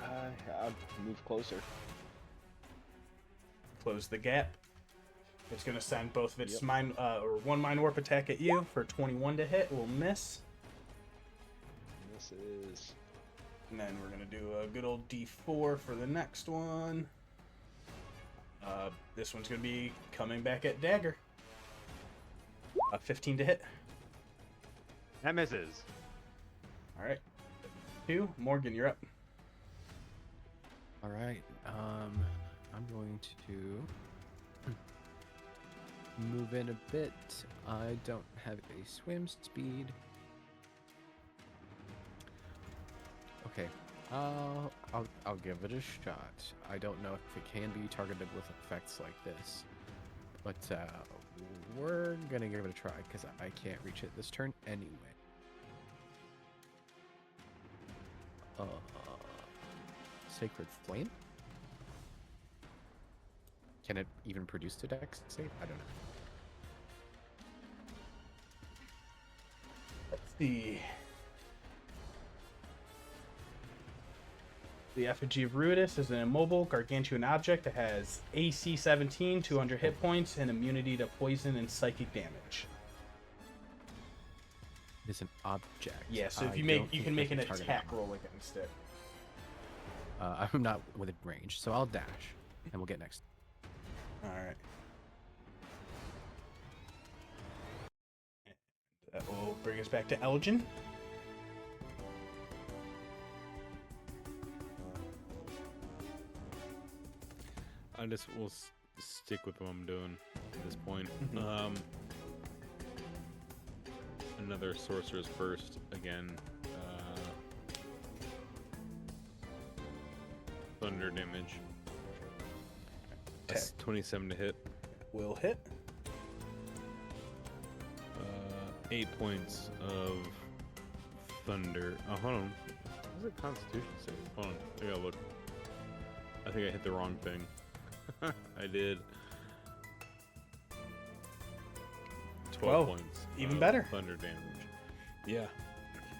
I'll move closer. Close the gap. It's going to send both of its Yep. mind or one mind warp attack at you for 21 to hit. Will miss. Misses. And then we're going to do a good old D4 for the next one. This one's going to be coming back at dagger. 15 to hit. That misses. All right. 2. Morgan, you're up. All right. I'm going to move in a bit. I don't have a swim speed. Okay. I'll give it a shot. I don't know if it can be targeted with effects like this, but we're gonna give it a try because I can't reach it this turn anyway. Sacred Flame? Can it even produce a dex save? I don't know. Let's see. The effigy of Ruidus is an immobile gargantuan object that has AC 17, 200 hit points, and immunity to poison and psychic damage. It's an object. Yeah, so if I you don't can think make I an target attack it. roll against it. I'm not within range, so I'll dash, and we'll get next. All right. That will bring us back to Aljin. I just will stick with what I'm doing at this point. Mhm. Another sorcerer's first again. Thunder damage. That's 27 to hit. Will hit. 8 points of thunder. Oh, hold on. What's a Constitution save? Hold on. I gotta look. I think I hit the wrong thing. I did. 12 points. Even of better. Thunder damage. Yeah.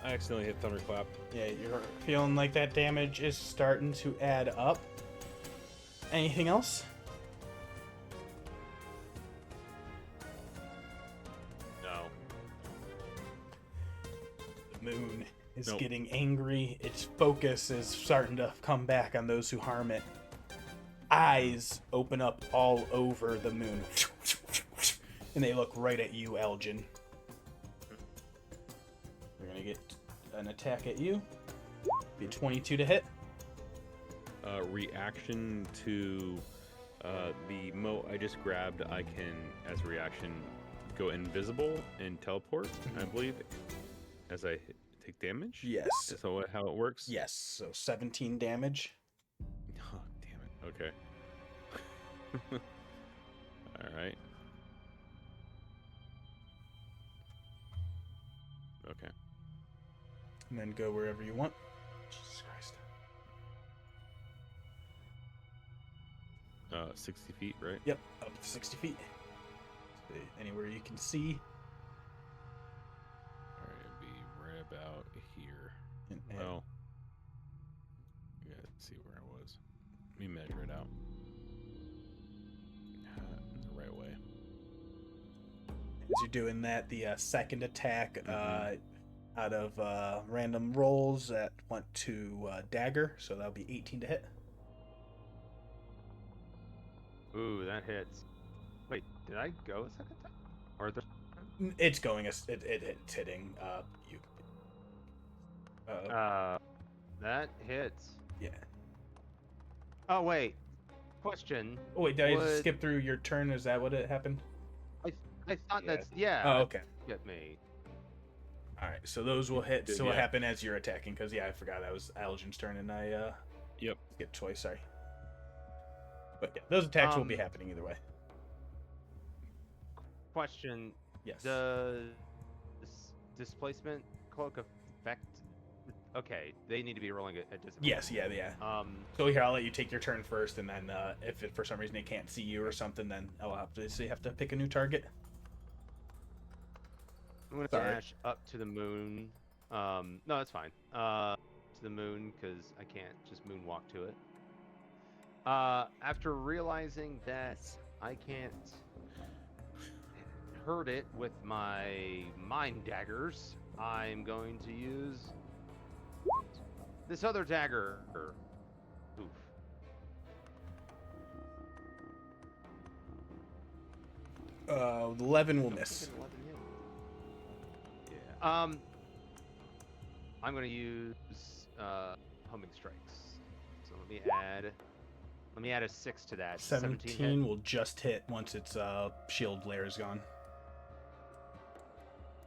I accidentally hit Thunderclap. Yeah, you're feeling like that damage is starting to add up. Anything else? No. The moon is Nope. getting angry. Its focus is starting to come back on those who harm it. Eyes open up all over the moon. And they look right at you, Aljin. We're going to get an attack at you. Be 22 to hit. Reaction to the mote I just grabbed, I can, as a reaction, go invisible and teleport, I believe, as I take damage? Yes. Is that how it works? Yes, so 17 damage. Oh, damn it. Okay. Alright. Okay. And then go wherever you want. Jesus Christ. 60 feet, right? Yep, up to 60 feet. Anywhere you can see. Alright, it'd be right about here. And Well, yeah, let's see where I was. Let me measure it out. The right way. as you're doing that, the second attack out of random rolls that went to dagger, so that'll be 18 to hit. Ooh, that hits. Wait, did I go a second time? Or the... It's going, it's hitting you. that hits. Yeah. Oh wait, question. Oh wait, did I Would- just skip through your turn? Is that what it happened? I thought Yeah. that's yeah. Oh, okay. Get me. All right, so those will hit. Good, So will yeah. happen as you're attacking, because yeah, I forgot that was Aljin's turn, and I Yep. skipped twice. Sorry. But yeah, those attacks will be Um, happening either way. Question: Yes. Does displacement cloak affect? Okay, they need to be rolling at discipline. Yes. Yeah. So here, I'll let you take your turn first, and then if for some reason they can't see you or something, then I'll have to pick a new target. I'm gonna Sorry. dash up to the moon. No, that's fine. To the moon because I can't just moonwalk to it. After realizing that I can't hurt it with my mind daggers, I'm going to use this other dagger. Oof. 11 will miss. Yeah. I'm going to use homing strikes. So let me add a 6 to that. 17 will just hit once its shield layer is gone.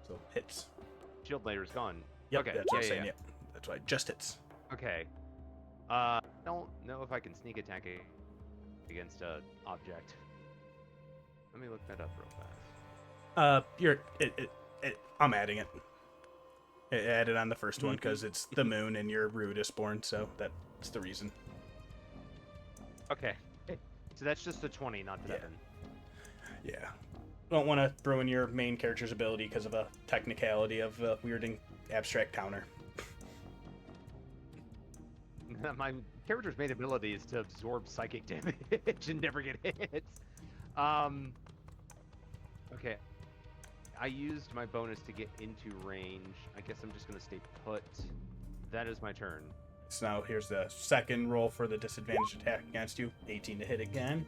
So hits. Shield layer is gone. Yep, Okay. that's what I'm yeah, saying. yeah. Yep, that's right. Just hits. Okay. Don't know if I can sneak attack against a object. Let me look that up real fast. I'm adding it. It added on the first one because it's the moon and you're Rudis born, so that's the reason. Okay. So that's just the 20, not the 7. Yeah. Don't want to throw in your main character's ability because of a technicality of a weird and abstract counter. My character's main ability is to absorb psychic damage and never get hits. Okay. I used my bonus to get into range. I guess I'm just going to stay put. That is my turn. So now here's the second roll for the disadvantaged attack against you. 18 to hit again.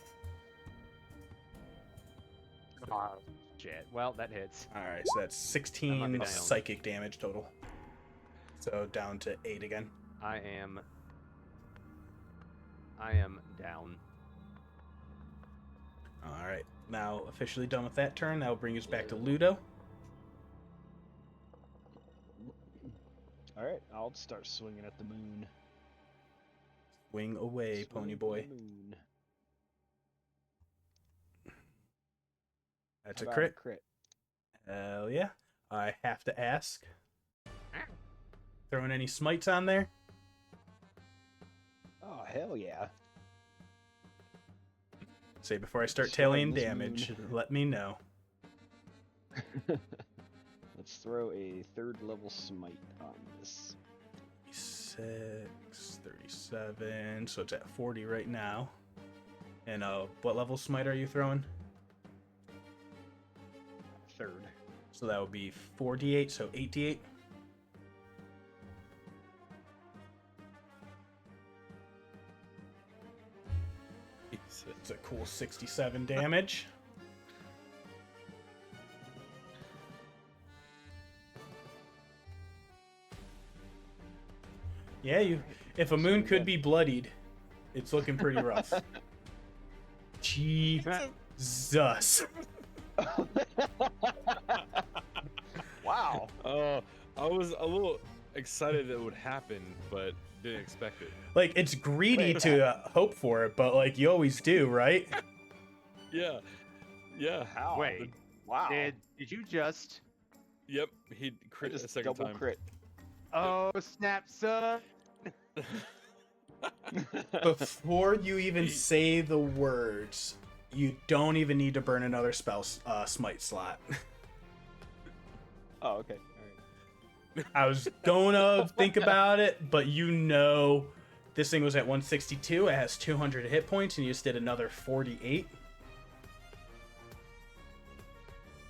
Shit. Well, that hits. Alright, so that's 16 down. psychic damage total. So down to 8 again. I am down. Alright, now officially done with that turn. That will bring us back to Ludo. All right, I'll start swinging at the moon. Swing away, Swing pony at boy. the moon. That's How a about crit. Crit. Hell yeah. I have to ask. Throwing any smites on there? Oh hell yeah! Say before I start Swing tallying this damage, moon. let me know. Let's throw a 3rd level smite on this. 6, 37, so it's at 40 right now. And what level smite are you throwing? 3rd. So that would be 48, so 88. It's a cool 67 damage. Yeah, if a moon could be bloodied, it's looking pretty rough. Jesus. Wow. I was a little excited that it would happen, but didn't expect it. Like, it's greedy to hope for it, but, like, you always do, right? Yeah. How? Wait. Wow. Did you just? Yep. He I crit a just second double time. crit. Oh snap, son! Before you even say the words, you don't even need to burn another spell smite slot. Oh, okay. All I was gonna think about it, but you know this thing was at 162, it has 200 hit points, and you just did another 48.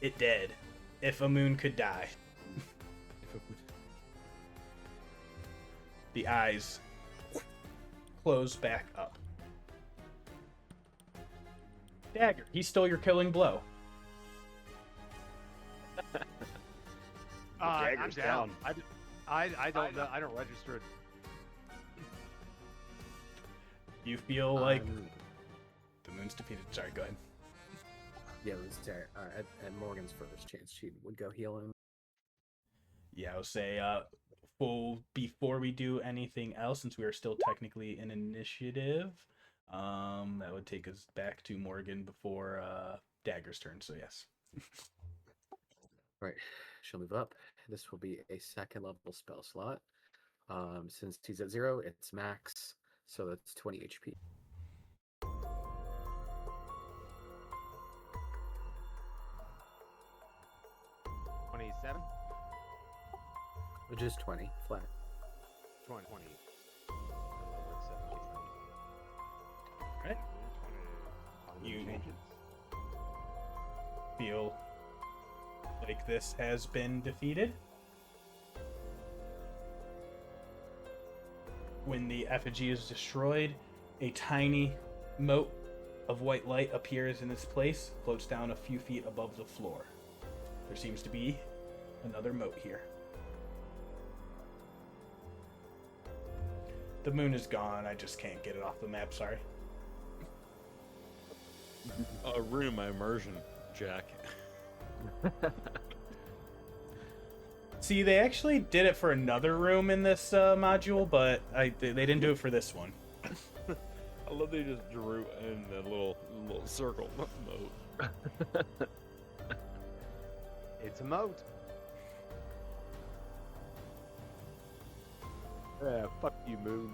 It dead. If a moon could die. The eyes close back up. Dagger, he stole your killing blow. I'm Dagger's down. down. I don't know. I don't register it. You feel like the moon's defeated. Sorry, go ahead. Yeah, it was at Morgan's first chance, she would go heal him. Yeah, I would say before we do anything else, since we are still technically in initiative, that would take us back to Morgan before Dagger's turn. So yes. Right, she'll move up. This will be a 2nd level spell slot. Since he's at 0, it's max, so that's 20 HP. $27? Just 20 flat. 20. Right. You feel like this has been defeated. When the effigy is destroyed, a tiny mote of white light appears in its place, floats down a few feet above the floor. There seems to be another mote here. The moon is gone. I just can't get it off the map, sorry. Ruin my immersion, Jack. See, they actually did it for another room in this module, but they didn't do it for this one. I love they just drew in a little circle moat. It's a moat. Yeah, fuck you, moon.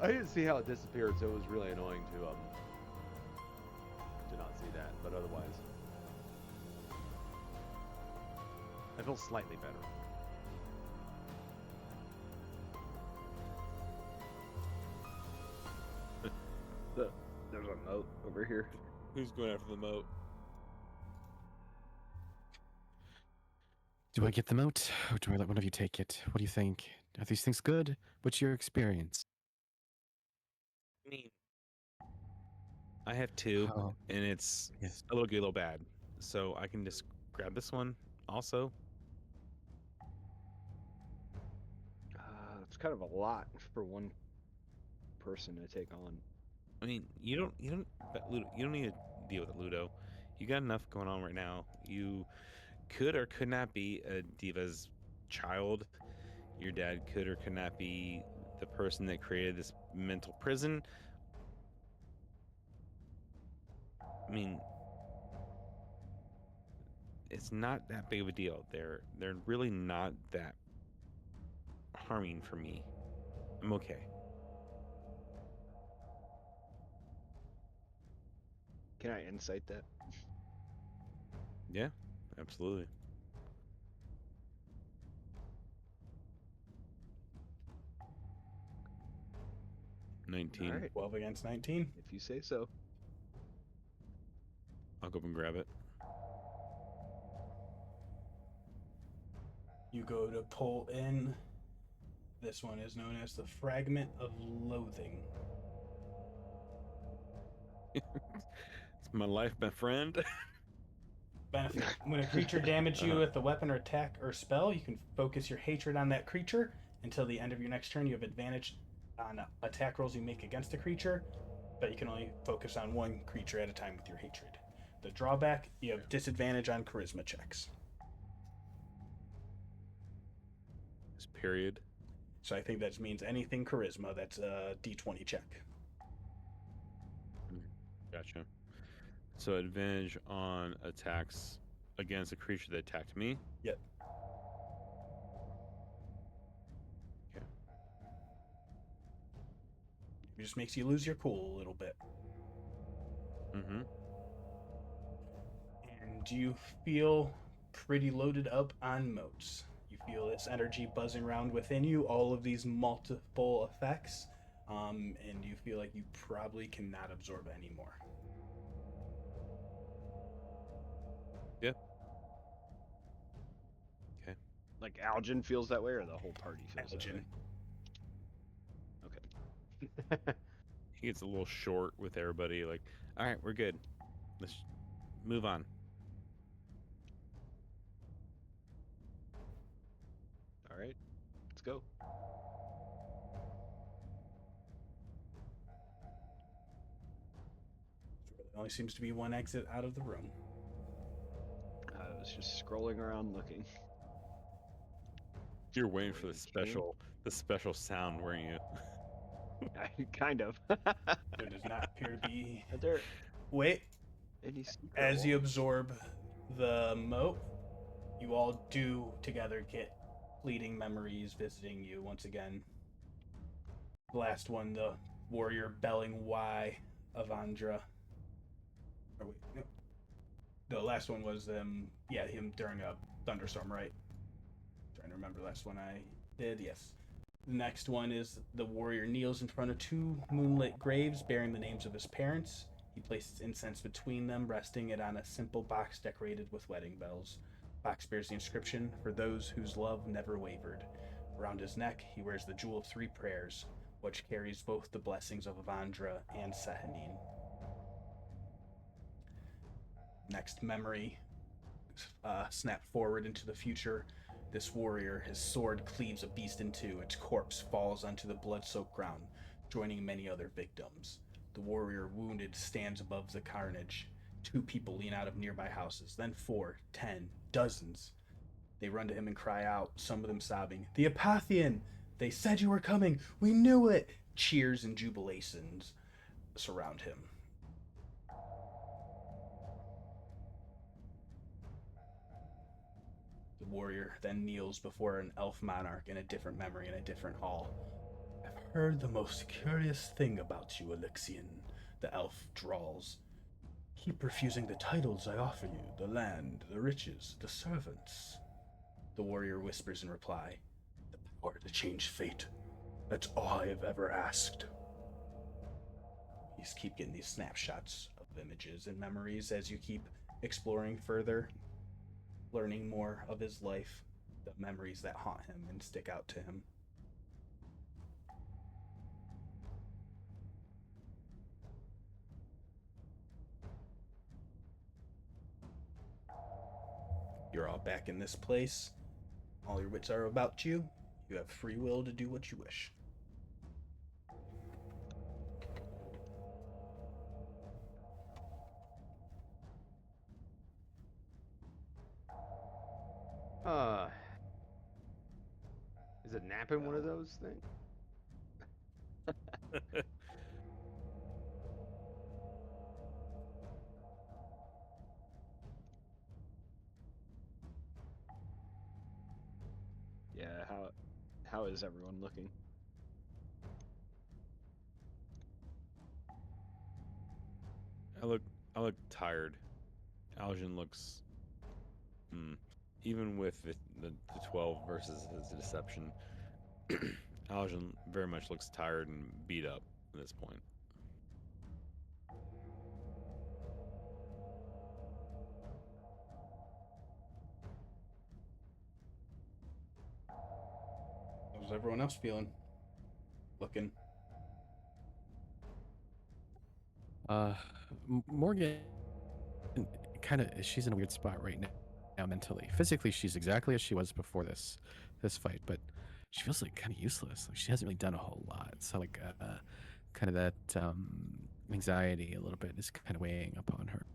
I didn't see how it disappeared, so it was really annoying to not see that. But otherwise, I feel slightly better. There's a moat over here. Who's going after the moat? Do I get the moat, or do I let one of you take it? What do you think? Are these things good? What's your experience? I mean, I have two, Oh, and it's yes. a little good, a little bad. So I can just grab this one also. It's kind of a lot for one person to take on. I mean, you don't need to deal with it, Ludo. You got enough going on right now. You could or could not be a diva's child. Your dad could or could not be the person that created this mental prison. I mean, it's not that big of a deal. They're really not that harming for me. I'm okay. Can I insight that? Yeah, absolutely. All 19. right, 12 against 19. if you say so. I'll go up and grab it. You go to pull in. This one is known as the Fragment of Loathing. It's my life, my friend. Benefit. When a creature damages you with a weapon or attack or spell, you can focus your hatred on that creature. Until the end of your next turn, you have advantage on attack rolls you make against the creature, but you can only focus on one creature at a time with your hatred. The drawback, you have disadvantage on charisma checks. This period. So I think that means anything charisma, that's a d20 check. Gotcha. So advantage on attacks against a creature that attacked me. Yep. Okay. It just makes you lose your cool a little bit. Mm-hmm. And you feel pretty loaded up on motes. You feel this energy buzzing around within you, all of these multiple effects, and you feel like you probably cannot absorb any more. Yeah. Okay. Like Aljin feels that way, or the whole party feels that Aljin. way? Okay. He gets a little short with everybody. Like, all right, we're good. Let's move on. All right, let's go. There only seems to be one exit out of the room. I was just scrolling around looking. You're waiting for the special sound, weren't you? Kind of. There does not appear to be. Are there Wait, any secret as you walls? absorb the moat, you all do together get fleeting memories visiting you once again. The last one, the warrior belling Y of Andra. Or wait, no. The last one was him during a thunderstorm, right? Trying to remember the last one I did, yes. The next one is the warrior kneels in front of two moonlit graves bearing the names of his parents. He places incense between them, resting it on a simple box decorated with wedding bells. The box bears the inscription, "For those whose love never wavered." Around his neck, he wears the Jewel of Three Prayers, which carries both the blessings of Avandra and Sehanine. Next memory, snapped forward into the future. This warrior, his sword cleaves a beast in two. Its corpse falls onto the blood-soaked ground, joining many other victims. The warrior, wounded, stands above the carnage. Two people lean out of nearby houses, then 4, 10, dozens. They run to him and cry out, some of them sobbing, "The Apathian! They said you were coming! We knew it!" Cheers and jubilations surround him. The warrior then kneels before an elf monarch in a different memory in a different hall. "I've heard the most curious thing about you, Elixian," the elf drawls. "Keep refusing the titles I offer you, the land, the riches, the servants." The warrior whispers in reply, "The power to change fate. That's all I have ever asked." You just keep getting these snapshots of images and memories as you keep exploring further, learning more of his life, the memories that haunt him and stick out to him. You're all back in this place. All your wits are about you. You have free will to do what you wish. Is it napping one of those things? Yeah, how is everyone looking? I look tired. Aljin looks, even with the 12 versus his deception, Aljin very much looks tired and beat up at this point. How's everyone else feeling? Looking. Morgan kind of, she's in a weird spot right now mentally. Physically, she's exactly as she was before this fight, but she feels like kind of useless. Like she hasn't really done a whole lot. So like kind of that anxiety a little bit is kind of weighing upon her.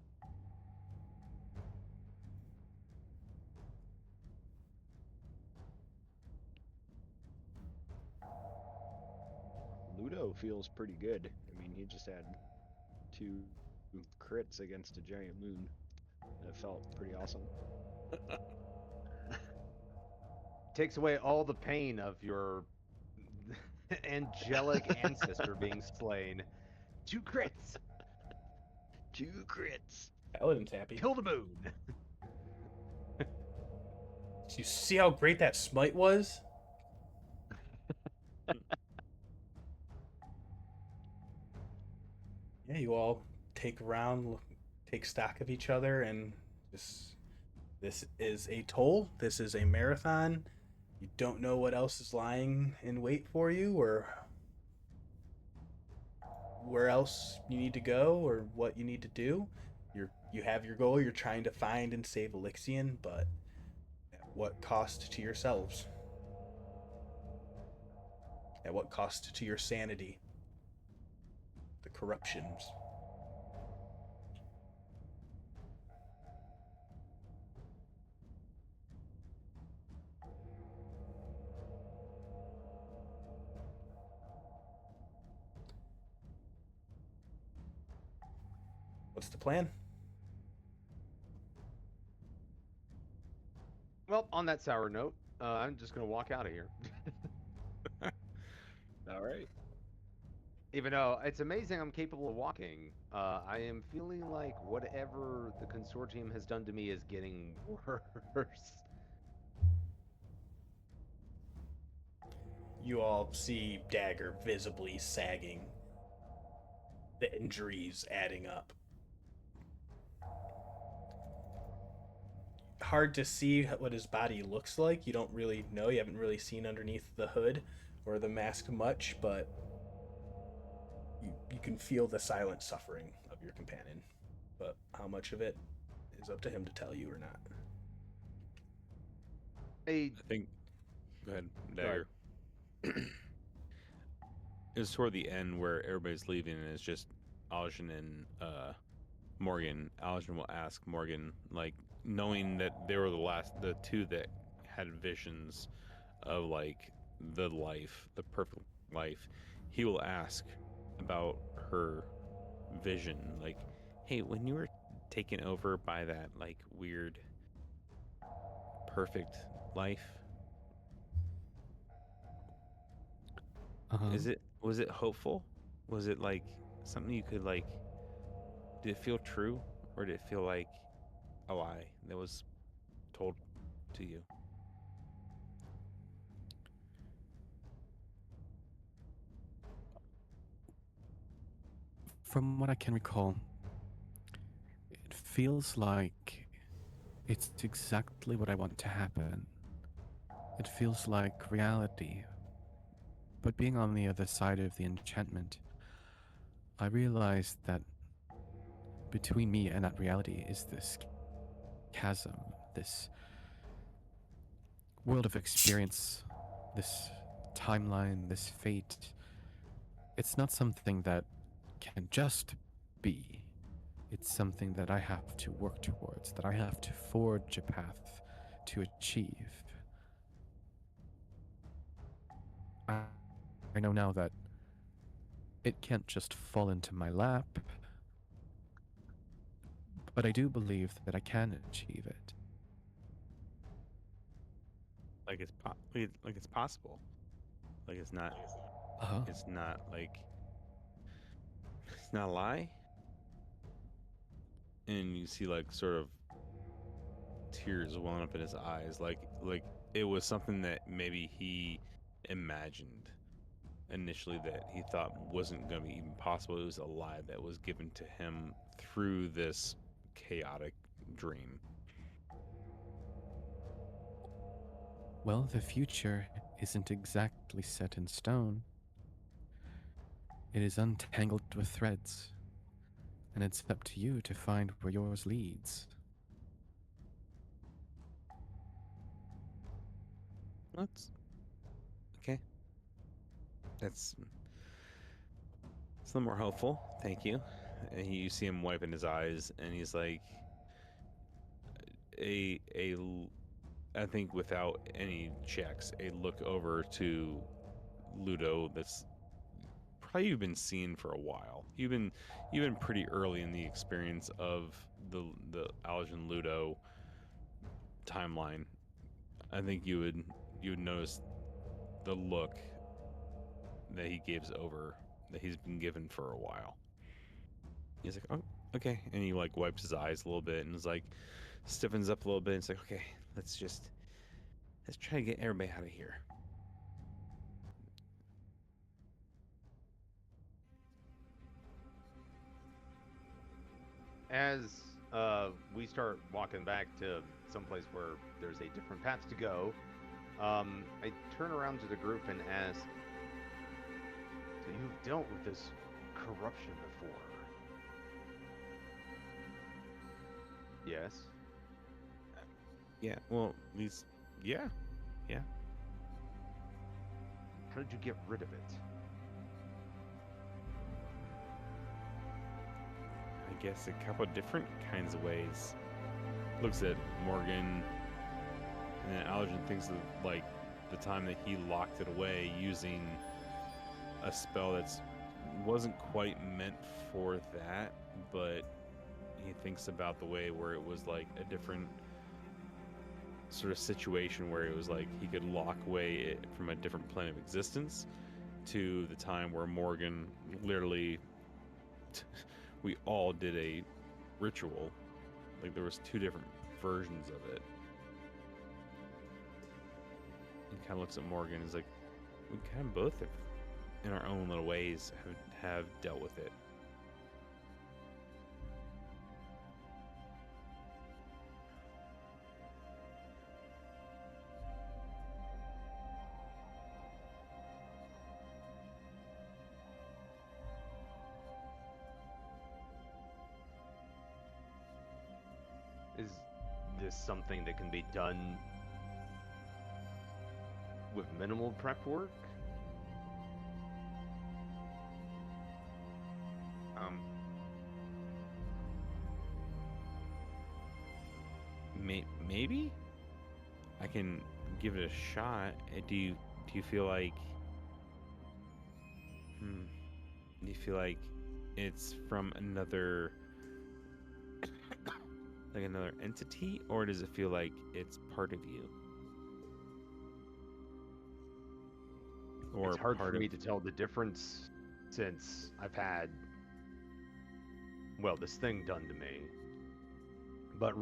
Ludo feels pretty good. I mean, he just had 2 crits against a giant moon. And it felt pretty awesome. Takes away all the pain of your angelic ancestor being slain. 2 crits. 2 crits. Paladin's happy. Kill the moon. Do you see how great that smite was? Yeah, you all take a round, take stock of each other, and just this is a toll. This is a marathon. You don't know what else is lying in wait for you, or where else you need to go, or what you need to do. You have your goal. You're trying to find and save Elixian, but at what cost to yourselves? At what cost to your sanity? The corruptions. What's the plan? Well, on that sour note, I'm just going to walk out of here. All right. Even though it's amazing I'm capable of walking, I am feeling like whatever the consortium has done to me is getting worse. You all see Dagger visibly sagging the injuries adding up. Hard to see what his body looks like. You don't really know. You haven't really seen underneath the hood or the mask much, but you can feel the silent suffering of your companion. But how much of it is up to him to tell you or not. Hey, I think. Go ahead, Go ahead. Dagger. It's toward the end where everybody's leaving, and it's just Aljin and Morgen. Aljin will ask Morgen, like, knowing that they were the two that had visions of like the perfect life. He will ask about her vision, like, hey, when you were taken over by that like weird perfect life, Uh-huh. was it hopeful? Was it like something you could like? Did it feel true, or did it feel like a lie that was told to you? From what I can recall, it feels like it's exactly what I want to happen. It feels like reality. But being on the other side of the enchantment, I realized that between me and that reality is this chasm, this world of experience, this timeline, this fate. It's not something that can just be. It's something that I have to work towards, that I have to forge a path to achieve. I, I know now that it can't just fall into my lap, but I do believe that I can achieve it. Like like it's possible. Like Uh-huh. it's not like it's not a lie. And you see like sort of tears welling up in his eyes, like it was something that maybe he imagined initially that he thought wasn't going to be even possible. It was a lie that was given to him through this chaotic dream. Well, the future isn't exactly set in stone. It is untangled with threads, and it's up to you to find where yours leads. That's okay. That's it's a little more helpful. Thank you. And you see him wiping his eyes, and he's like, a I think without any checks, a look over to Ludo that's probably you've been seeing for a while. You've been pretty early in the experience of the Aljin Ludo timeline. I think you would notice the look that he gives over that he's been given for a while. He's like, oh, okay, and he like wipes his eyes a little bit and is like stiffens up a little bit. And it's like, okay, let's try to get everybody out of here. as we start walking back to someplace where there's a different path to go, I turn around to the group and ask, "So you've dealt with this corruption before?" Yes. Yeah, well, these, yeah, yeah. How did you get rid of it? I guess a couple different kinds of ways. Looks at Morgan, and then Aljin thinks of like the time that he locked it away using a spell that's wasn't quite meant for that, but he thinks about the way where it was like a different sort of situation where it was like he could lock away it from a different plane of existence to the time where Morgan literally we all did a ritual. Like there was two different versions of it. He kind of looks at Morgan and is like, we kind of both have, in our own little ways, have dealt with it. Is this something that can be done with minimal prep work? Maybe I can give it a shot. Do you feel like do you feel like it's from another like another entity, or does it feel like it's part of you? Or It's hard for part of me to tell the difference since I've had, well, this thing done to me. But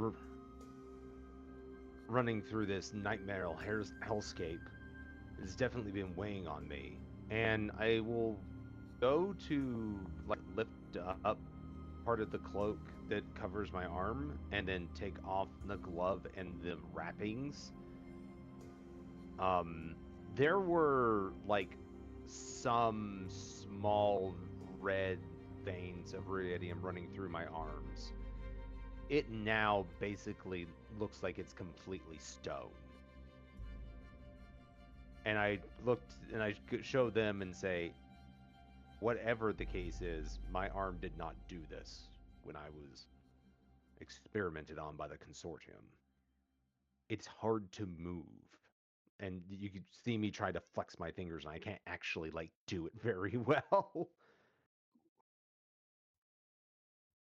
running through this nightmare hellscape has definitely been weighing on me. And I will go to like lift up part of the cloak that covers my arm and then take off the glove and the wrappings. There were like some small red veins of iridium running through my arms. It now basically looks like it's completely stone. And I looked and I show them and say, whatever the case is, my arm did not do this when I was experimented on by the consortium. It's hard to move. And you could see me try to flex my fingers and I can't actually like do it very well.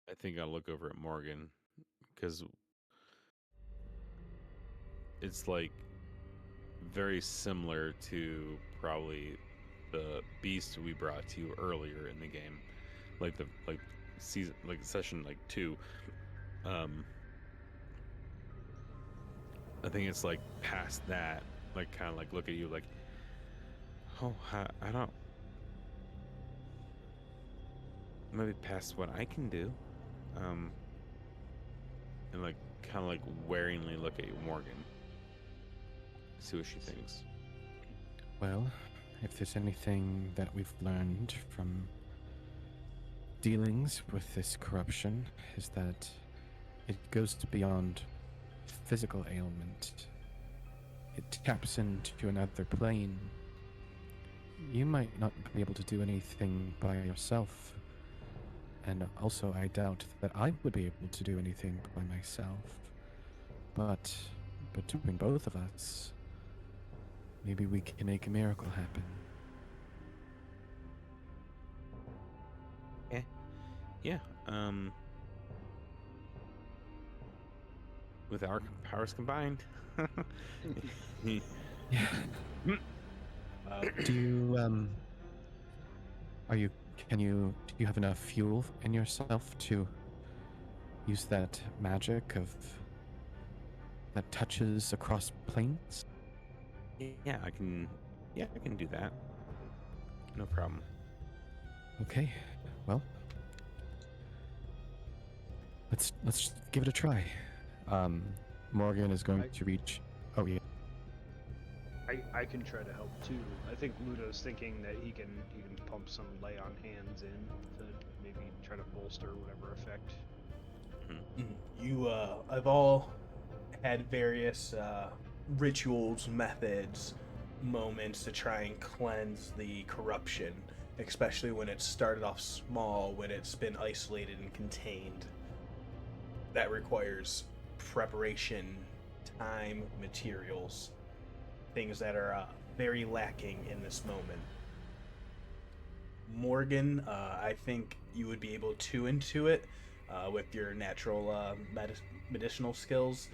I think I'll look over at Morgan because it's like very similar to probably the beast we brought to you earlier in the game, like season, like session 2. I think it's like past that, like kind of like look at you like, oh, I don't, maybe past what I can do, and like kind of like waringly look at you, Morgan. See what she thinks. Well, if there's anything that we've learned from dealings with this corruption, is that it goes beyond physical ailment. It taps into another plane. You might not be able to do anything by yourself, and also I doubt that I would be able to do anything by myself. But between both of us, maybe we can make a miracle happen. Yeah. With our powers combined. Yeah. Do you do you have enough fuel in yourself to use that magic that touches across planes? Yeah, I can do that. No problem. Okay. Well, let's give it a try. Morgan is going to reach. Oh yeah. I can try to help too. I think Ludo's thinking that he can pump some lay on hands in to maybe try to bolster whatever effect. You have all had various rituals, methods, moments to try and cleanse the corruption, especially when it started off small, when it's been isolated and contained. That requires preparation, time, materials, things that are very lacking in this moment. Morgan, I think you would be able to intuit with your natural medicinal skills.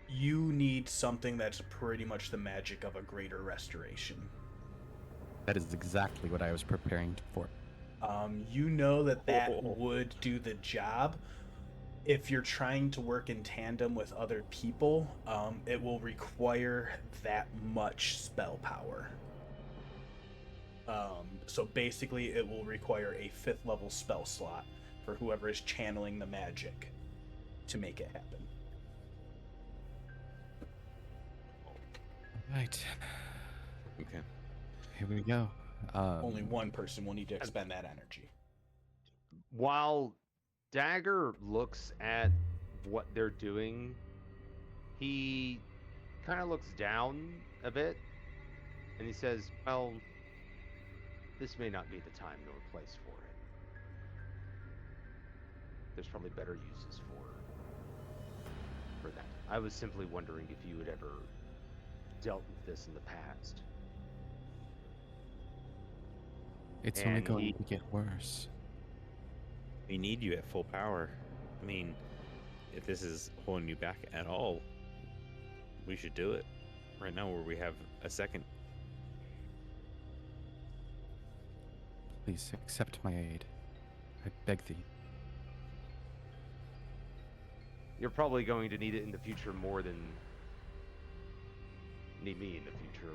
You need something that's pretty much the magic of a greater restoration. That is exactly what I was preparing for. You know that would do the job. If you're trying to work in tandem with other people, it will require that much spell power. So basically, it will require a 5th level spell slot for whoever is channeling the magic to make it happen. Right. Okay. Here we go. Only one person will need to expend that energy. While Dagger looks at what they're doing, he kind of looks down a bit, and he says, well, this may not be the time nor place for it. There's probably better uses for that. I was simply wondering if you had ever dealt with this in the past. It's only And going he- to get worse. We need you at full power. I mean, if this is holding you back at all, we should do it. Right now, where we have a second. Please accept my aid. I beg thee. You're probably going to need it in the future more than need me in the future.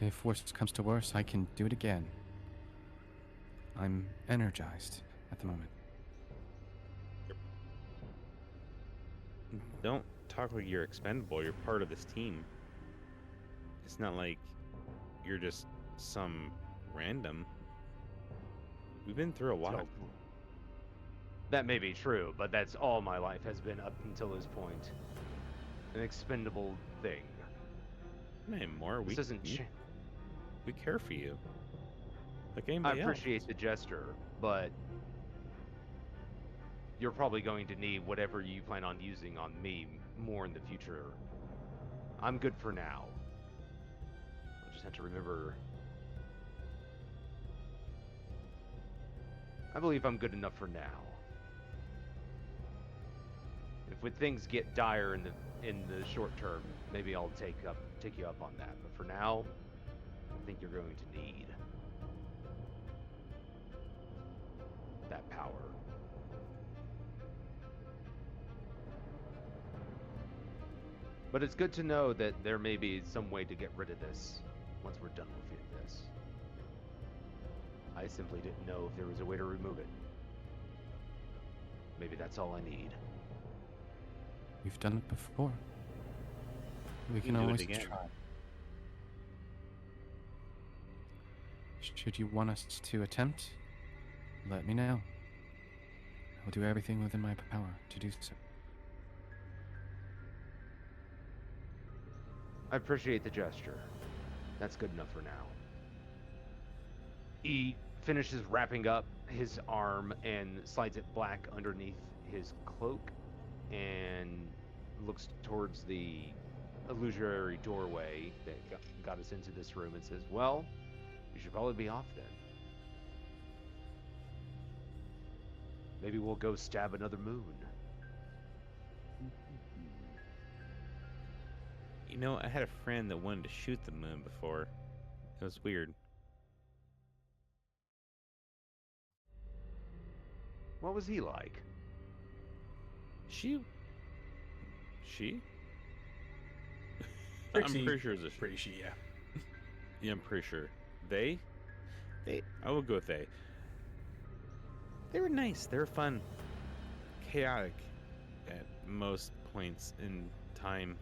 If worst comes to worse, I can do it again. I'm energized at the moment. Don't talk like you're expendable. You're part of this team. It's not like you're just some random. We've been through a lot. So, that may be true, but that's all my life has been up until this point. An expendable thing. Man, more. This doesn't we care for you. Like I anybody else. appreciate the gesture, but you're probably going to need whatever you plan on using on me more in the future. I'm good for now. I'll just have to remember. I believe I'm good enough for now. If when things get dire in the short term, maybe I'll take you up on that. But for now, I think you're going to need that power. But it's good to know that there may be some way to get rid of this once we're done with this. I simply didn't know if there was a way to remove it. Maybe that's all I need. We've done it before. We can do it always again. try. Should you want us to attempt, let me know. I'll do everything within my power to do so. I appreciate the gesture. That's good enough for now. He finishes wrapping up his arm and slides it back underneath his cloak and looks towards the illusory doorway that got us into this room and says, well, you should probably be off then. Maybe we'll go stab another moon. You know, I had a friend that wanted to shoot the moon before. It was weird. What was he like? She? Trixie, I'm pretty sure it's a pretty she, yeah. Yeah, I'm pretty sure. They, I will go with they. They were nice. They were fun. Chaotic at most points in time.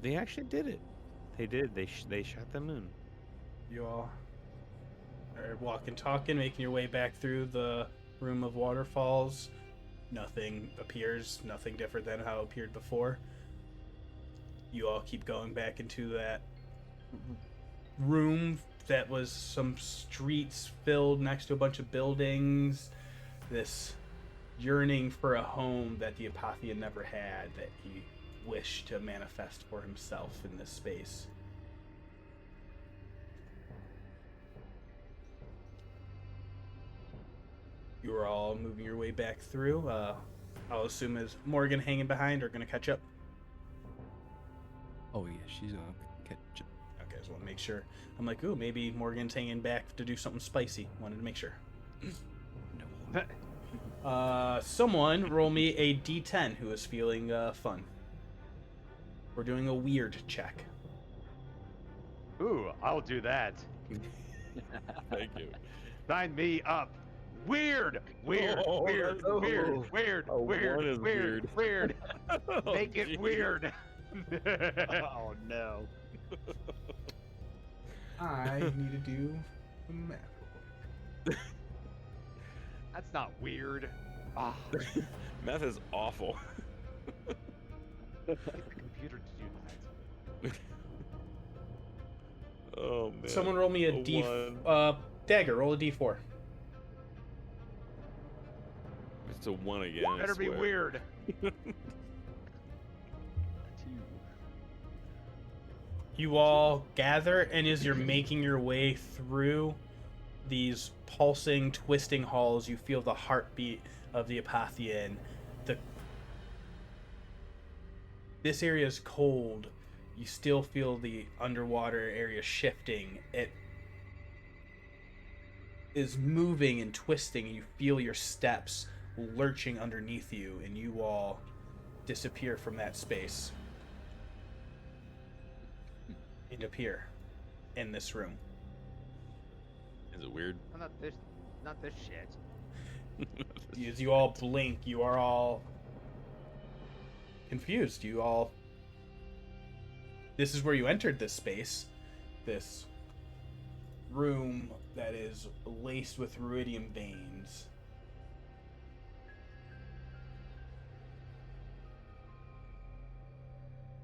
They actually did it. They did. They shot the moon. You all are walking, talking, making your way back through the room of waterfalls. Nothing appears, nothing different than how it appeared before. You all keep going back into that room that was some streets filled next to a bunch of buildings. This yearning for a home that the Apothian never had, that he wished to manifest for himself in this space. You are all moving your way back through. I'll assume is Morgen hanging behind or going to catch up? Oh yeah, she's gonna catch up. Okay, just want to make sure. I'm like, ooh, maybe Morgan's hanging back to do something spicy. Wanted to make sure. No. Someone roll me a D10 who is feeling fun. We're doing a weird check. Ooh, I'll do that. Thank you. Sign me up. Weird, weird, Oh, weird, that's- weird, weird, Oh, one weird, is weird, weird. Oh, Make it geez. weird. Oh no. I need to do the math real quick. That's not weird. Ah, Meth is awful. get the computer to do that. Oh man. Someone roll me a D. one. Dagger, roll a D4. It's a 1 again. I Better be swear. weird. 2. You all gather, and as you're making your way through these pulsing, twisting halls, you feel the heartbeat of the Apathian. This area is cold. You still feel the underwater area shifting. It is moving and twisting, and you feel your steps lurching underneath you, and you all disappear from that space and appear in this room. Is it weird? Oh, not this shit. As you all blink, you are all confused. This is where you entered this space. This room that is laced with ruidium veins.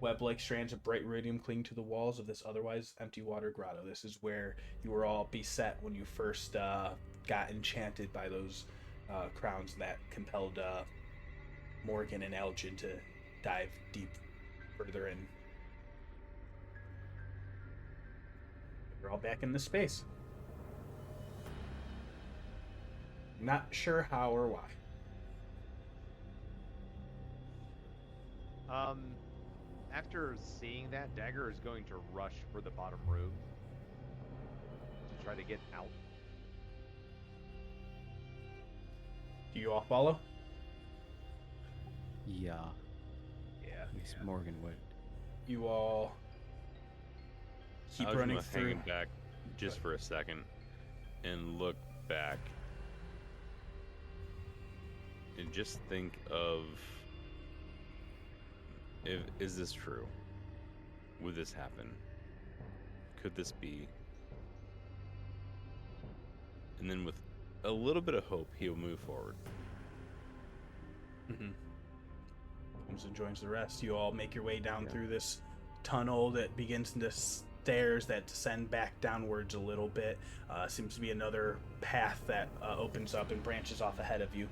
Web-like strands of bright ruidium cling to the walls of this otherwise empty water grotto. This is where you were all beset when you first got enchanted by those crowns that compelled Morgen and Aljin to dive deep further in. You're all back in this space. Not sure how or why. After seeing that, Dagger is going to rush for the bottom room to try to get out. Do you all follow? Yeah, Yeah. at least Morgan would. You all keep I was running gonna through. hang back just for a second and look back and just think of, is this true? Would this happen? Could this be? And then with a little bit of hope, he'll move forward. Mm-hmm. Comes and joins the rest. You all make your way down Yeah. through this tunnel that begins into stairs that descend back downwards a little bit. Seems to be another path that opens up and branches off ahead of you.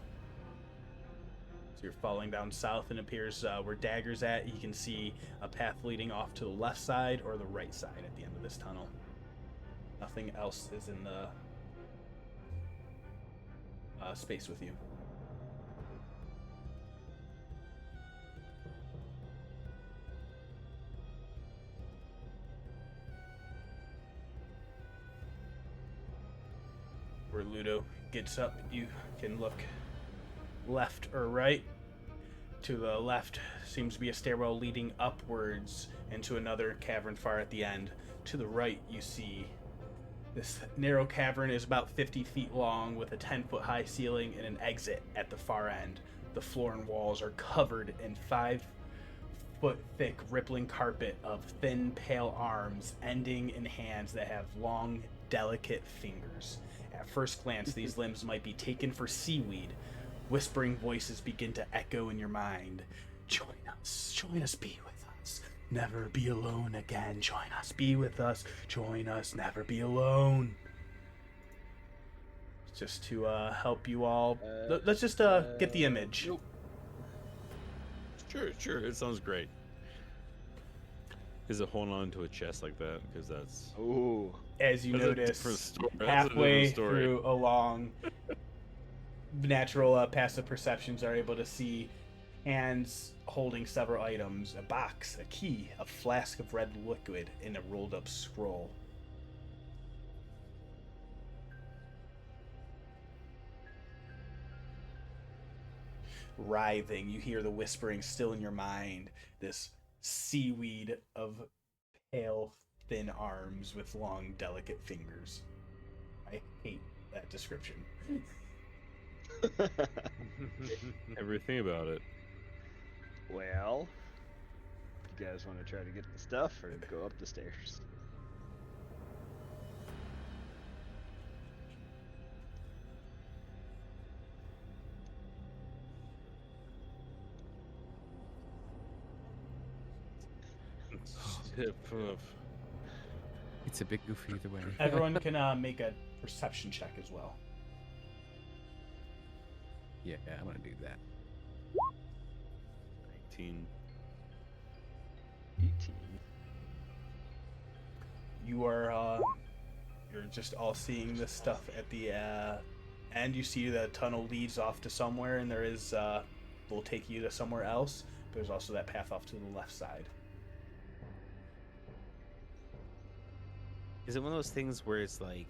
So you're falling down south, and appears where Dagger's at. You can see a path leading off to the left side or the right side at the end of this tunnel. Nothing else is in the space with you. Where Ludo gets up, you can look left or right. To the left seems to be a stairwell leading upwards into another cavern far at the end. To the right, you see this narrow cavern is about 50 feet long with a 10-foot high ceiling and an exit at the far end. The floor and walls are covered in 5-foot thick rippling carpet of thin, pale arms ending in hands that have long, delicate fingers. At first glance, these limbs might be taken for seaweed. Whispering voices begin to echo in your mind. Join us, be with us. Never be alone again. Join us, be with us. Join us, never be alone. Just to help you all. Let's just get the image. Nope. Sure, it sounds great. Is it holding on to a chest like that? Because that's... Ooh. As you That's a different notice, story. That's a halfway different story. through along, natural passive perceptions are able to see hands holding several items: a box, a key, a flask of red liquid, and a rolled up scroll. Writhing, you hear the whispering still in your mind. This seaweed of pale, thin arms with long, delicate fingers. I hate that description. Everything about it. Well, you guys want to try to get the stuff or go up the stairs? It's a bit goofy either way. Everyone can make a perception check as well. Yeah, I'm gonna do that. 19. 18. You're just all seeing this stuff at the end. You see the tunnel leads off to somewhere, and there is will take you to somewhere else. There's also that path off to the left side. Is it one of those things where it's like,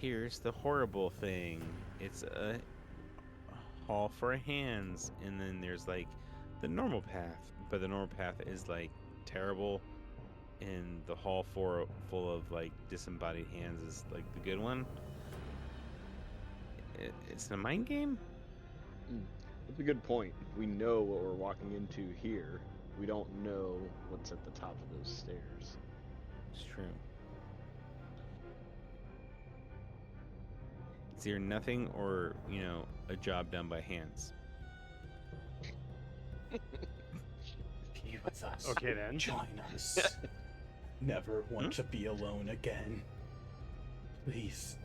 here's the horrible thing, it's a hall for hands, and then there's like the normal path, but the normal path is like terrible, and the hall full of like disembodied hands is like the good one? It's a mind game? That's a good point. We know what we're walking into here. We don't know what's at the top of those stairs. It's true. It's either nothing or, a job done by hands. Be with us. Okay, then. Join us. Never want to be alone again. Please.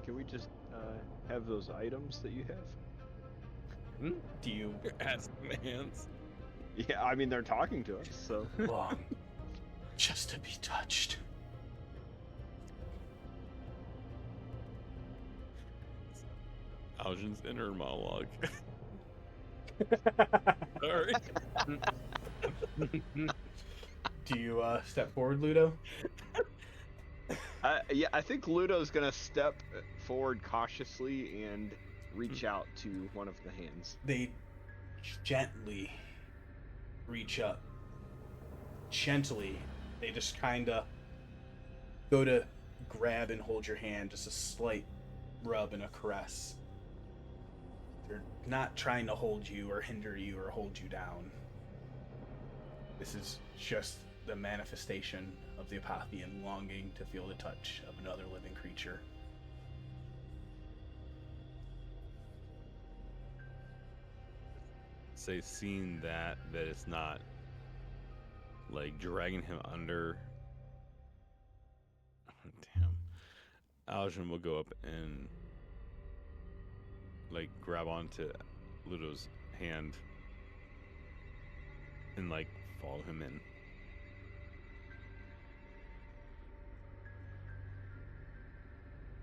Can we just have those items that you have? Do you Ask hands. Yeah, I mean they're talking to us, so. long just to be touched? Aljin's inner monologue. Sorry. Do you step forward, Ludo? Yeah, I think Ludo's gonna step forward cautiously and reach out to one of the hands. They gently reach up. Gently. They just kind of go to grab and hold your hand, just a slight rub and a caress. They're not trying to hold you or hinder you or hold you down. This is just the manifestation of the Apathian longing to feel the touch of another living creature. Say, seeing that it's not like dragging him under. Oh, damn. Aljin will go up and like grab onto Ludo's hand and like follow him in.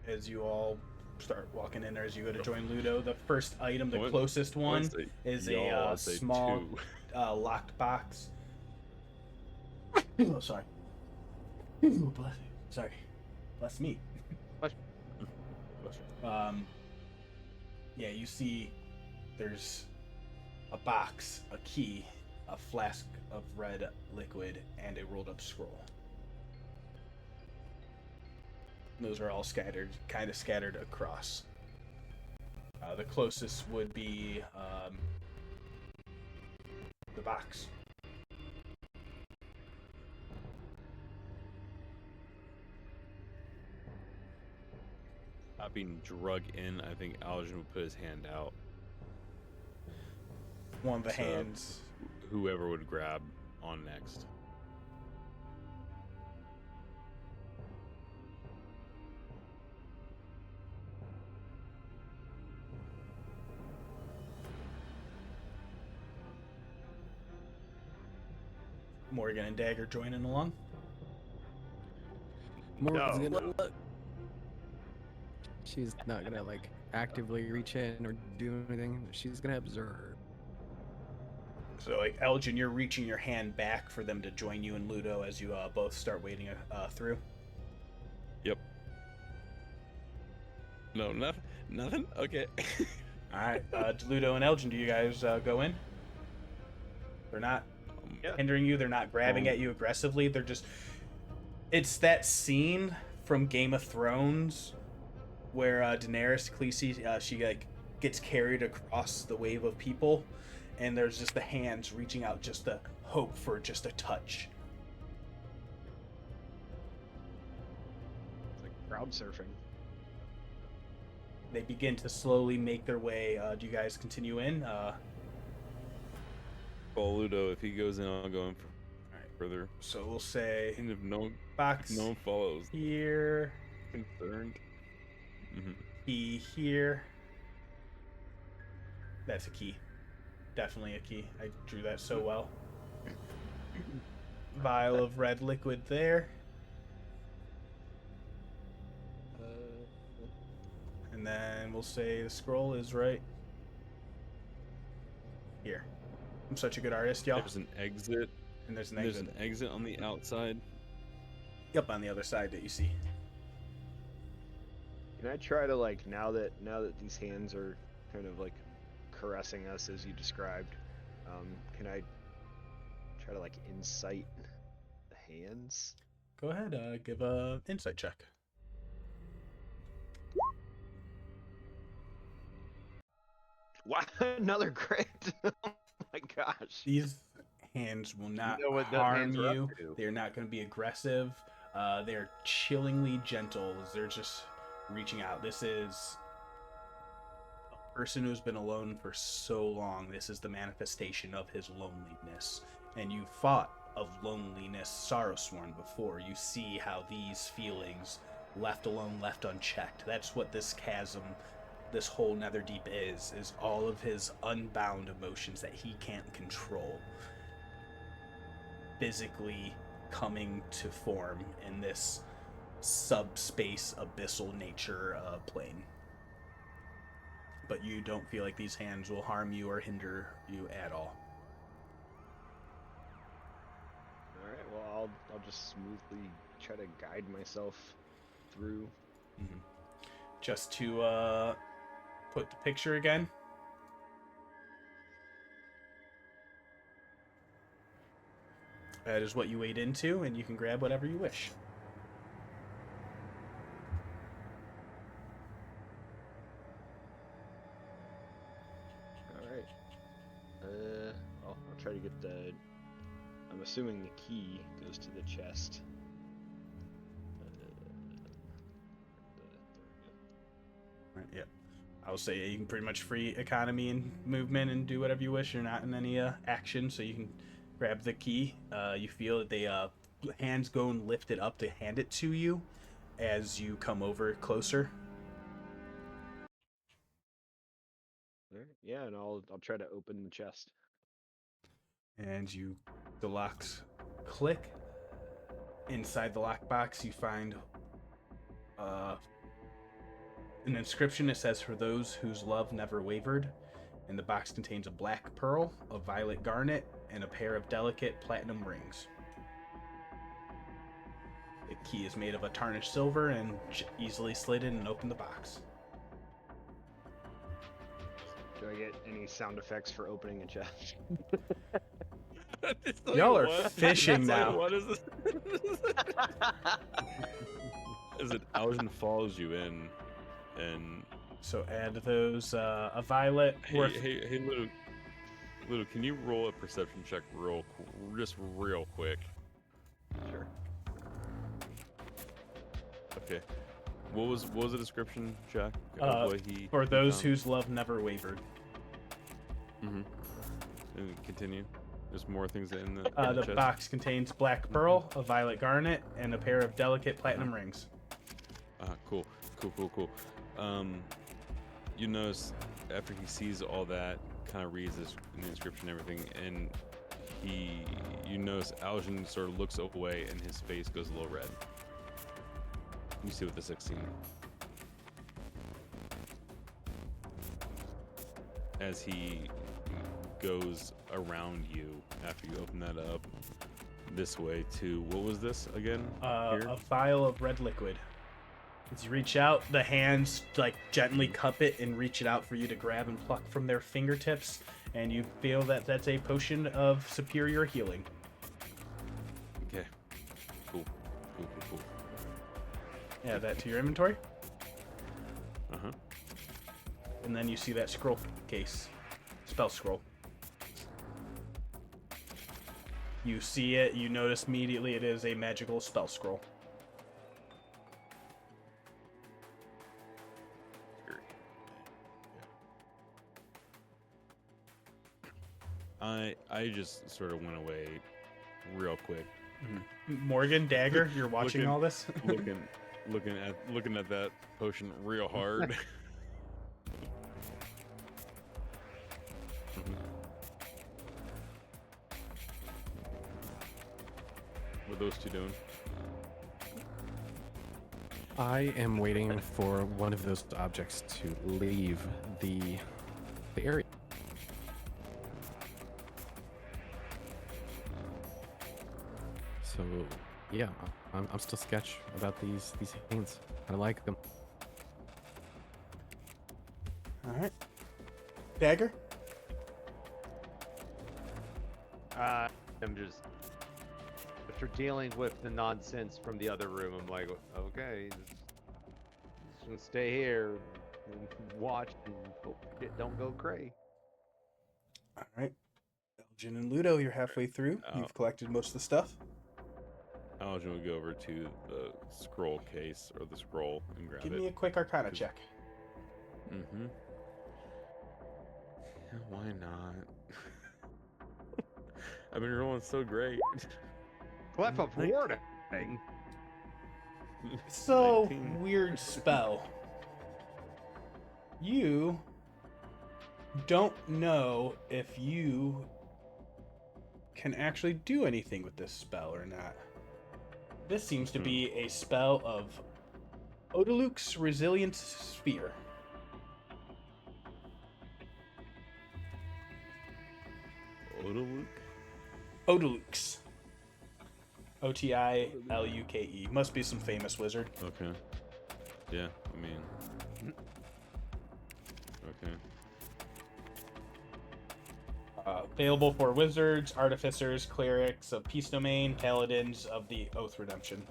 As you all start walking in there, as you go to join Ludo, the first item, the What? closest one, Say, is y'all, a I'll say small two. locked box. Oh, sorry. Bless, sorry. Bless me. Yeah, you see there's a box, a key, a flask of red liquid, and a rolled up scroll. Those are all scattered, kind of scattered across. The closest would be the box. Not being drug in, I think Aljin would put his hand out. One of the So, hands. Whoever would grab on next. Morgen and Dagger joining along. Morgan's No. gonna look. She's not gonna like actively reach in or do anything. She's gonna observe. So, like, Aljin, you're reaching your hand back for them to join you and Ludo as you both start wading through. Yep. No, nothing? Okay. Alright, Ludo and Aljin, do you guys go in? They're not Yeah. hindering you, they're not grabbing at you aggressively, they're just... It's that scene from Game of Thrones where Daenerys Khaleesi, she like gets carried across the wave of people, and there's just the hands reaching out just to hope for just a touch. It's like crowd surfing. They begin to slowly make their way. Do you guys continue in? Well, Ludo, if he goes in, I'll go in Alright. further. So we'll say And if no box one follows, here, concerned. key here. That's a key. Definitely a key. I drew that so well. Vial of red liquid there. And then we'll say the scroll is right here. I'm such a good artist, y'all. There's an exit. And there's an There's exit. an exit on the outside. Yep, on the other side that you see. Can I try to like now that these hands are kind of like caressing us as you described, can I try to like insight the hands? Go ahead, give a insight check. What? Another crit? Oh my gosh. These hands will not know what the harm hands are up you. to. They're not going to be aggressive. They're chillingly gentle. They're just reaching out. This is a person who's been alone for so long. This is the manifestation of his loneliness. And you fought of loneliness, Sorrowsworn before. You see how these feelings, left alone, left unchecked. That's what this chasm, this whole Netherdeep is all of his unbound emotions that he can't control physically coming to form in this subspace abyssal nature plane. But you don't feel like these hands will harm you or hinder you at all. Alright, well I'll just smoothly try to guide myself through. Just to put the picture again. That is what you wade into, and you can grab whatever you wish. Alright. I'll try to get the... I'm assuming the key goes to the chest. Right, yeah. I will say you can pretty much free economy and movement and do whatever you wish. You're not in any action, so you can grab the key. You feel that they hands go and lift it up to hand it to you as you come over closer. Alright, yeah, and I'll try to open the chest. And the locks click. Inside the lockbox, you find an inscription that says, "For those whose love never wavered." And the box contains a black pearl, a violet garnet, and a pair of delicate platinum rings. The key is made of a tarnished silver and easily slid in and open the box. Do I get any sound effects for opening a chest? Y'all are fishing now. What is this? Is it Aljin follows you in, and So add those a violet worth. hey, Ludo, can you roll a perception check just real quick? Sure. Okay. What was the description, Jack? Of what he For those found? whose love never wavered. And continue. There's more things in the The chest. box contains black pearl, a violet garnet, and a pair of delicate platinum rings. Cool. You notice after he sees all that, kind of reads this the inscription and everything, and you notice Aljin sort of looks away and his face goes a little red. You see what the 16. As he goes around you after you open that up this way to, what was this again? Here? A vial of red liquid. As you reach out, the hands like gently cup it and reach it out for you to grab and pluck from their fingertips, and you feel that that's a potion of superior healing. Okay. Cool. Add that to your inventory, Uh-huh. and then you see that scroll case, spell scroll. You see it, you notice immediately it is a magical spell scroll. I just sort of went away real quick. Morgen, Dagger, you're watching Looking- all this. looking at that potion real hard. What are those two doing? I am waiting for one of those objects to leave the area. So, yeah, I'm still sketch about these hands. I like them. All right, Dagger. I'm just after dealing with the nonsense from the other room. I'm like, okay, just gonna stay here, and watch, and hope it don't go cray. All right, Aljin and Ludo, you're halfway through. You've collected most of the stuff. Aljin would go over to the scroll case or the scroll and grab Give it. me a quick Arcana check. Mm-hmm. Yeah, why not? I've been rolling so great. Clef of Nineteen. warding. So 19. weird spell. You don't know if you can actually do anything with this spell or not. This seems to be a spell of Odaluk's Resilience Sphere. Odaluk? Odaluk's. Otiluke. Must be some famous wizard. Okay. Yeah, I mean. Okay. Available for wizards, artificers, clerics of Peace Domain, paladins of the Oath Redemption.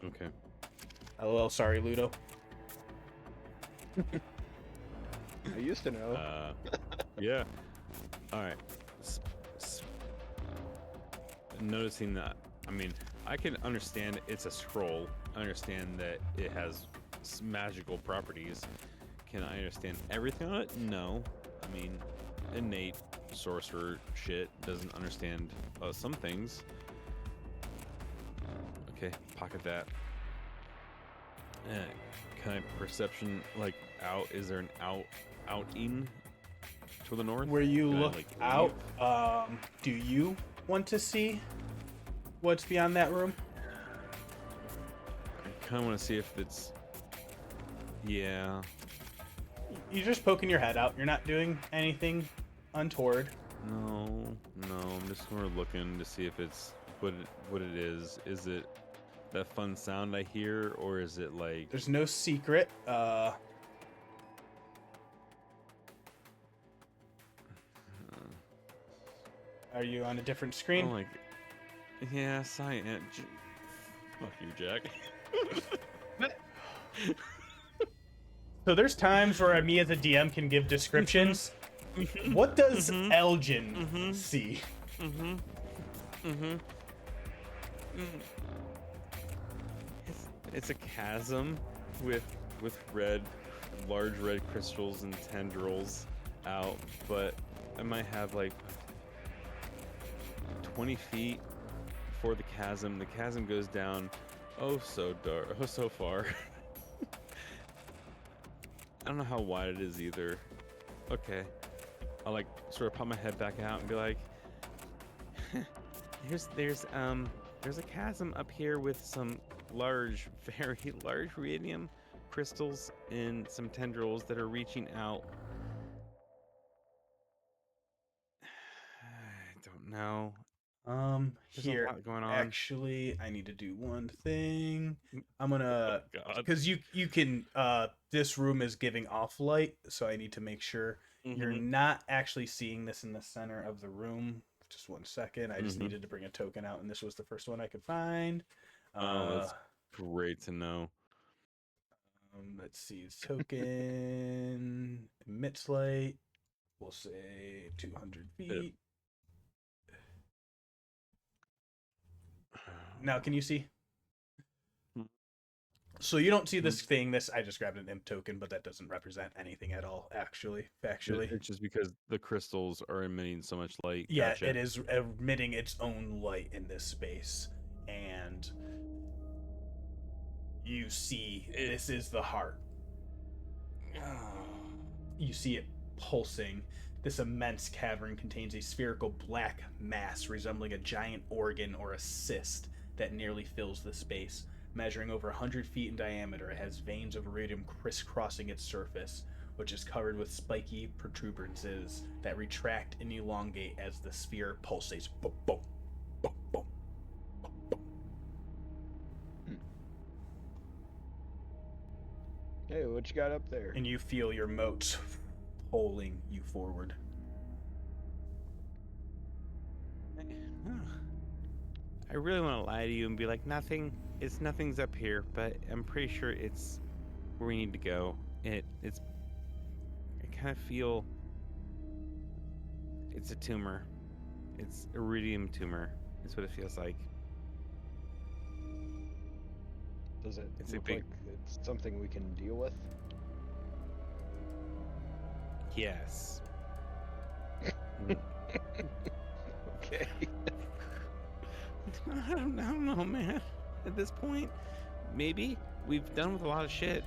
Okay. LOL, sorry, Ludo. I used to know. Yeah. All right. Noticing that, I mean, I can understand it's a scroll. I understand that it has magical properties. Can I understand everything on it? No. I mean, innate sorcerer shit doesn't understand some things. Okay, pocket that. Can I perception like out? Is there an out-in to the north? Where you Can I, look like, out, leave? do you want to see what's beyond that room? I kind of want to see if it's. Yeah. You're just poking your head out. You're not doing anything untoward. No. I'm just more looking to see if it's what it is. Is it that fun sound I hear, or is it like? There's no secret. Are you on a different screen? I'm like, yes, I am. Fuck you, Jack. So there's times where me as a DM can give descriptions. What does Aljin see? It's a chasm with large red crystals and tendrils out, but I might have like 20 feet before the chasm. The chasm goes down so far. I don't know how wide it is either. Okay. I'll like sort of pop my head back out and be like, there's a chasm up here with some very large radium crystals and some tendrils that are reaching out. I don't know. There's a Here, lot going on. actually, I need to do one thing. I'm gonna, God. because you can, this room is giving off light, so I need to make sure you're not actually seeing this in the center of the room. Just 1 second. I just needed to bring a token out, and this was the first one I could find. That's great to know. Let's see. Token emits light. We'll say 200 feet. Now, can you see? So you don't see this thing. This I just grabbed an imp token, but that doesn't represent anything at all. Actually, factually, It's just because the crystals are emitting so much light. yeah, Gotcha. it is emitting its own light in this space, and you see this is the heart. You see it pulsing. This immense cavern contains a spherical black mass resembling a giant organ or a cyst that nearly fills the space. Measuring over 100 feet in diameter, it has veins of iridium crisscrossing its surface, which is covered with spiky protuberances that retract and elongate as the sphere pulsates. Boom, boom, boom, boom, boom, boom. Hey, what you got up there? And you feel your motes pulling you forward. I really want to lie to you and be like, nothing's up here, but I'm pretty sure it's where we need to go. I kind of feel it's a tumor. It's iridium tumor. That's what it feels like. Does it It's a look big- like it's something we can deal with? Yes. Okay. I don't know, man. At this point, maybe we've done with a lot of shit.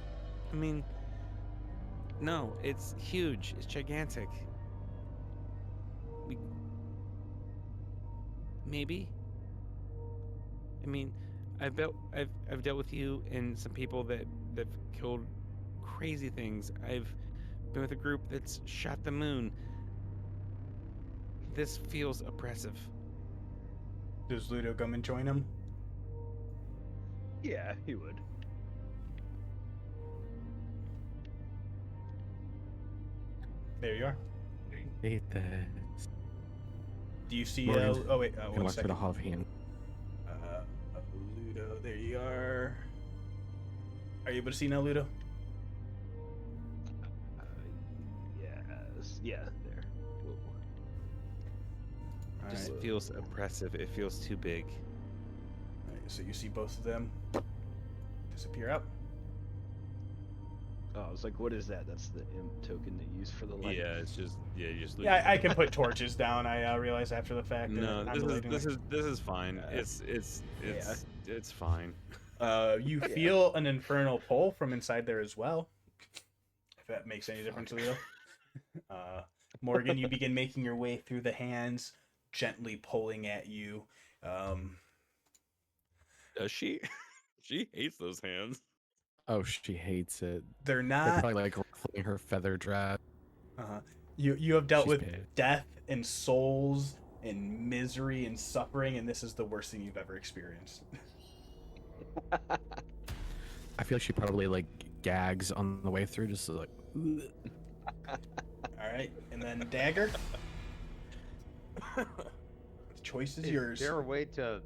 I mean, no, it's huge. It's gigantic. Maybe. I mean, I've dealt with you and some people that've killed crazy things. I've been with a group that's shot the moon. This feels oppressive. Does Ludo come and join him? Yeah, he would. There you are. Hate this. Do you see? Morgan, Oh wait, Can one watch for the second. Hall of Hand. Ludo, there you are. Are you able to see now, Ludo? Yes. Yeah, there. Whoa. All Just right. feels oppressive. It feels too big. All right, so you see both of them disappear up. Oh, I was like, what is that? That's the imp token they use for the light. Yeah, it's just you just. Yeah, I can put torches down. I realized after the fact. that No, I'm relating it. this is fine. Yeah. It's fine. You feel an infernal pull from inside there as well. If that makes any difference, Leo. Morgan, you begin making your way through the hands, gently pulling at you. Does she? She hates those hands. Oh, she hates it. They're They're not. probably like ruffling her feather dress. You have dealt She's with pissed. death and souls and misery and suffering, and this is the worst thing you've ever experienced. I feel like she probably like gags on the way through, just like. "Ugh." All right, and then dagger. The choice is yours. Is there a way to?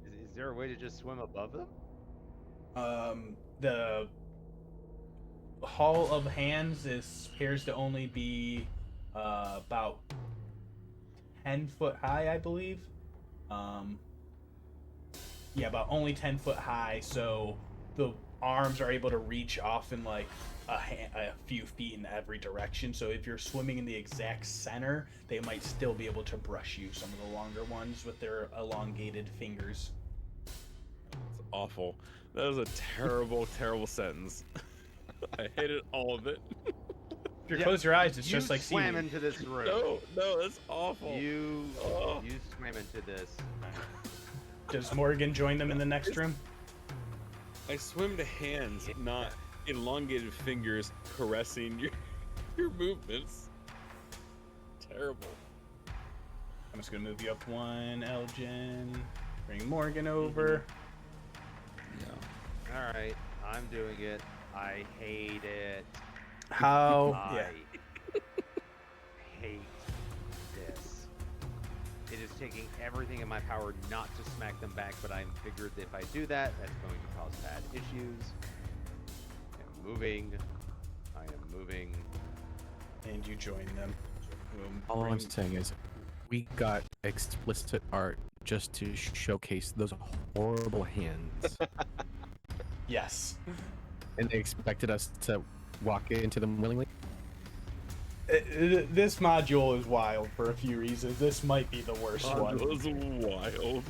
Is there a way to just swim above them? The Hall of Hands appears to only be about 10 foot high, I believe. Yeah, about only 10 foot high, so the arms are able to reach off in like a few feet in every direction. So if you're swimming in the exact center, they might still be able to brush you, some of the longer ones with their elongated fingers. It's awful. That was a terrible, terrible sentence. I hated all of it. If you close your eyes, it's You just like swam seaweed. into this room. No, that's awful. You Oh. you swam into this. Does Morgan join them in the next room? I swim to hands, not elongated fingers caressing your movements. Terrible. I'm just gonna move you up one, Aljin. Bring Morgan over. Yeah. All right, I'm doing it. I hate it. How? I Yeah. hate this. It is taking everything in my power not to smack them back, but I figured that if I do that, that's going to cause bad issues. I'm moving. I am moving. And you join them. Boom. All I'm Bring- saying is, we got explicit art just to showcase those horrible hands. Yes. And they expected us to walk into them willingly? This module is wild for a few reasons. This might be the worst one. That was wild.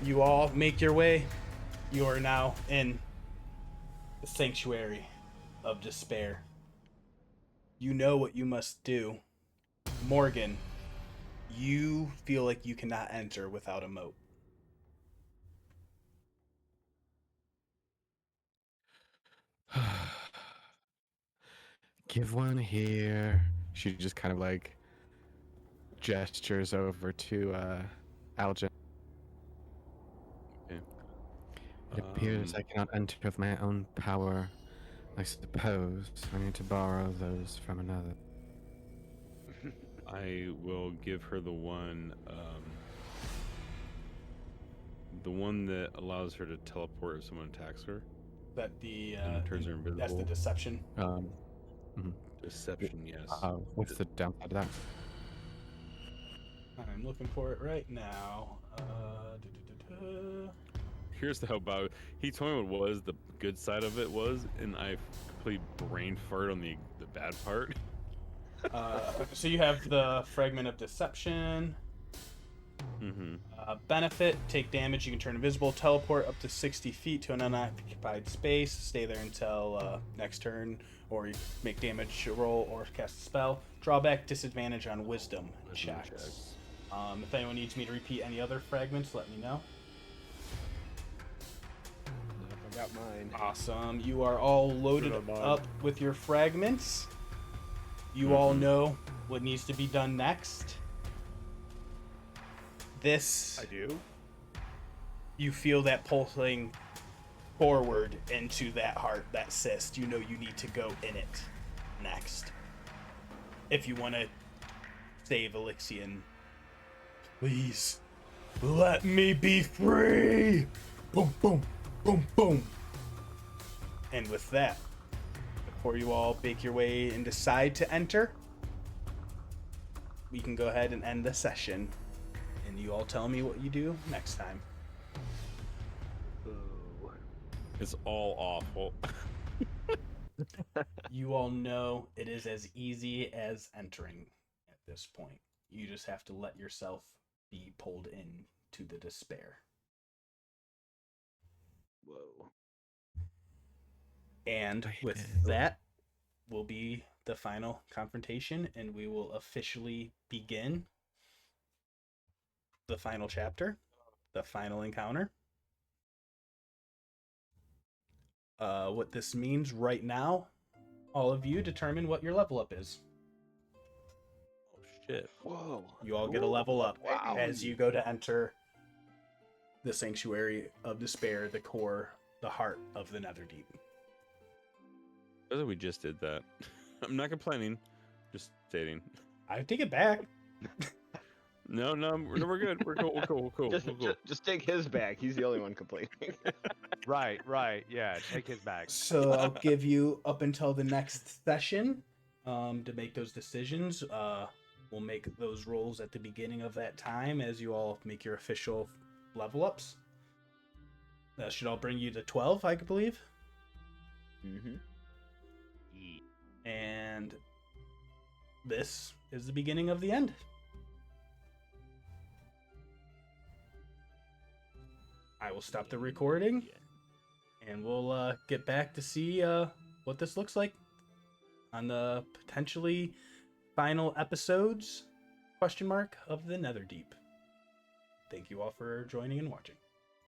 You all make your way. You are now in the Sanctuary of Despair. You know what you must do. Morgen, you feel like you cannot enter without a mote. Give one here. She just kind of like gestures over to Aljin. Okay. It appears I cannot enter with my own power. I suppose I need to borrow those from another. I will give her the one that allows her to teleport if someone attacks her. That the And turns her invisible. that's the deception. Deception, yes. What's the downside of that? I'm looking for it right now. Here's the about. He told me what was the good side of it was, and I completely brain fart on the bad part. So you have the fragment of deception. Mm-hmm. Benefit: take damage. You can turn invisible. Teleport up to 60 feet to an unoccupied space. Stay there until next turn, or you make damage roll or cast a spell. Drawback: disadvantage on wisdom checks. If anyone needs me to repeat any other fragments, let me know. I got mine. Awesome. You are all loaded Good on mine. up with your fragments. You all know what needs to be done next. This, I do. you feel that pulsing forward into that heart, that cyst. You know you need to go in it next. If you want to save Elixion, please let me be free. Boom, boom, boom, boom. And with that, before you all make your way and decide to enter, we can go ahead and end the session. And you all tell me what you do next time. Ooh. It's all awful. You all know it is as easy as entering at this point. You just have to let yourself be pulled in to the despair. Whoa. And with that will be the final confrontation, and we will officially begin the final chapter, the final encounter. What this means right now, all of you determine what your level up is. Oh shit. Whoa. You all get a level up Wow. as you go to enter the Sanctuary of Despair, the core, the heart of the Netherdeep. I thought we just did that. I'm not complaining. Just stating. I take it back. No, we're good. We're cool. We're cool. We're cool. Just, We're cool. just take his back. He's the only one complaining. Right. Yeah, take his back. So I'll give you up until the next session to make those decisions. We'll make those rolls at the beginning of that time as you all make your official level ups. That should all bring you to 12, I believe. Mm-hmm. And this is the beginning of the end. I will stop the recording, and we'll get back to see what this looks like on the potentially final episodes, ? Of the Netherdeep. Thank you all for joining and watching.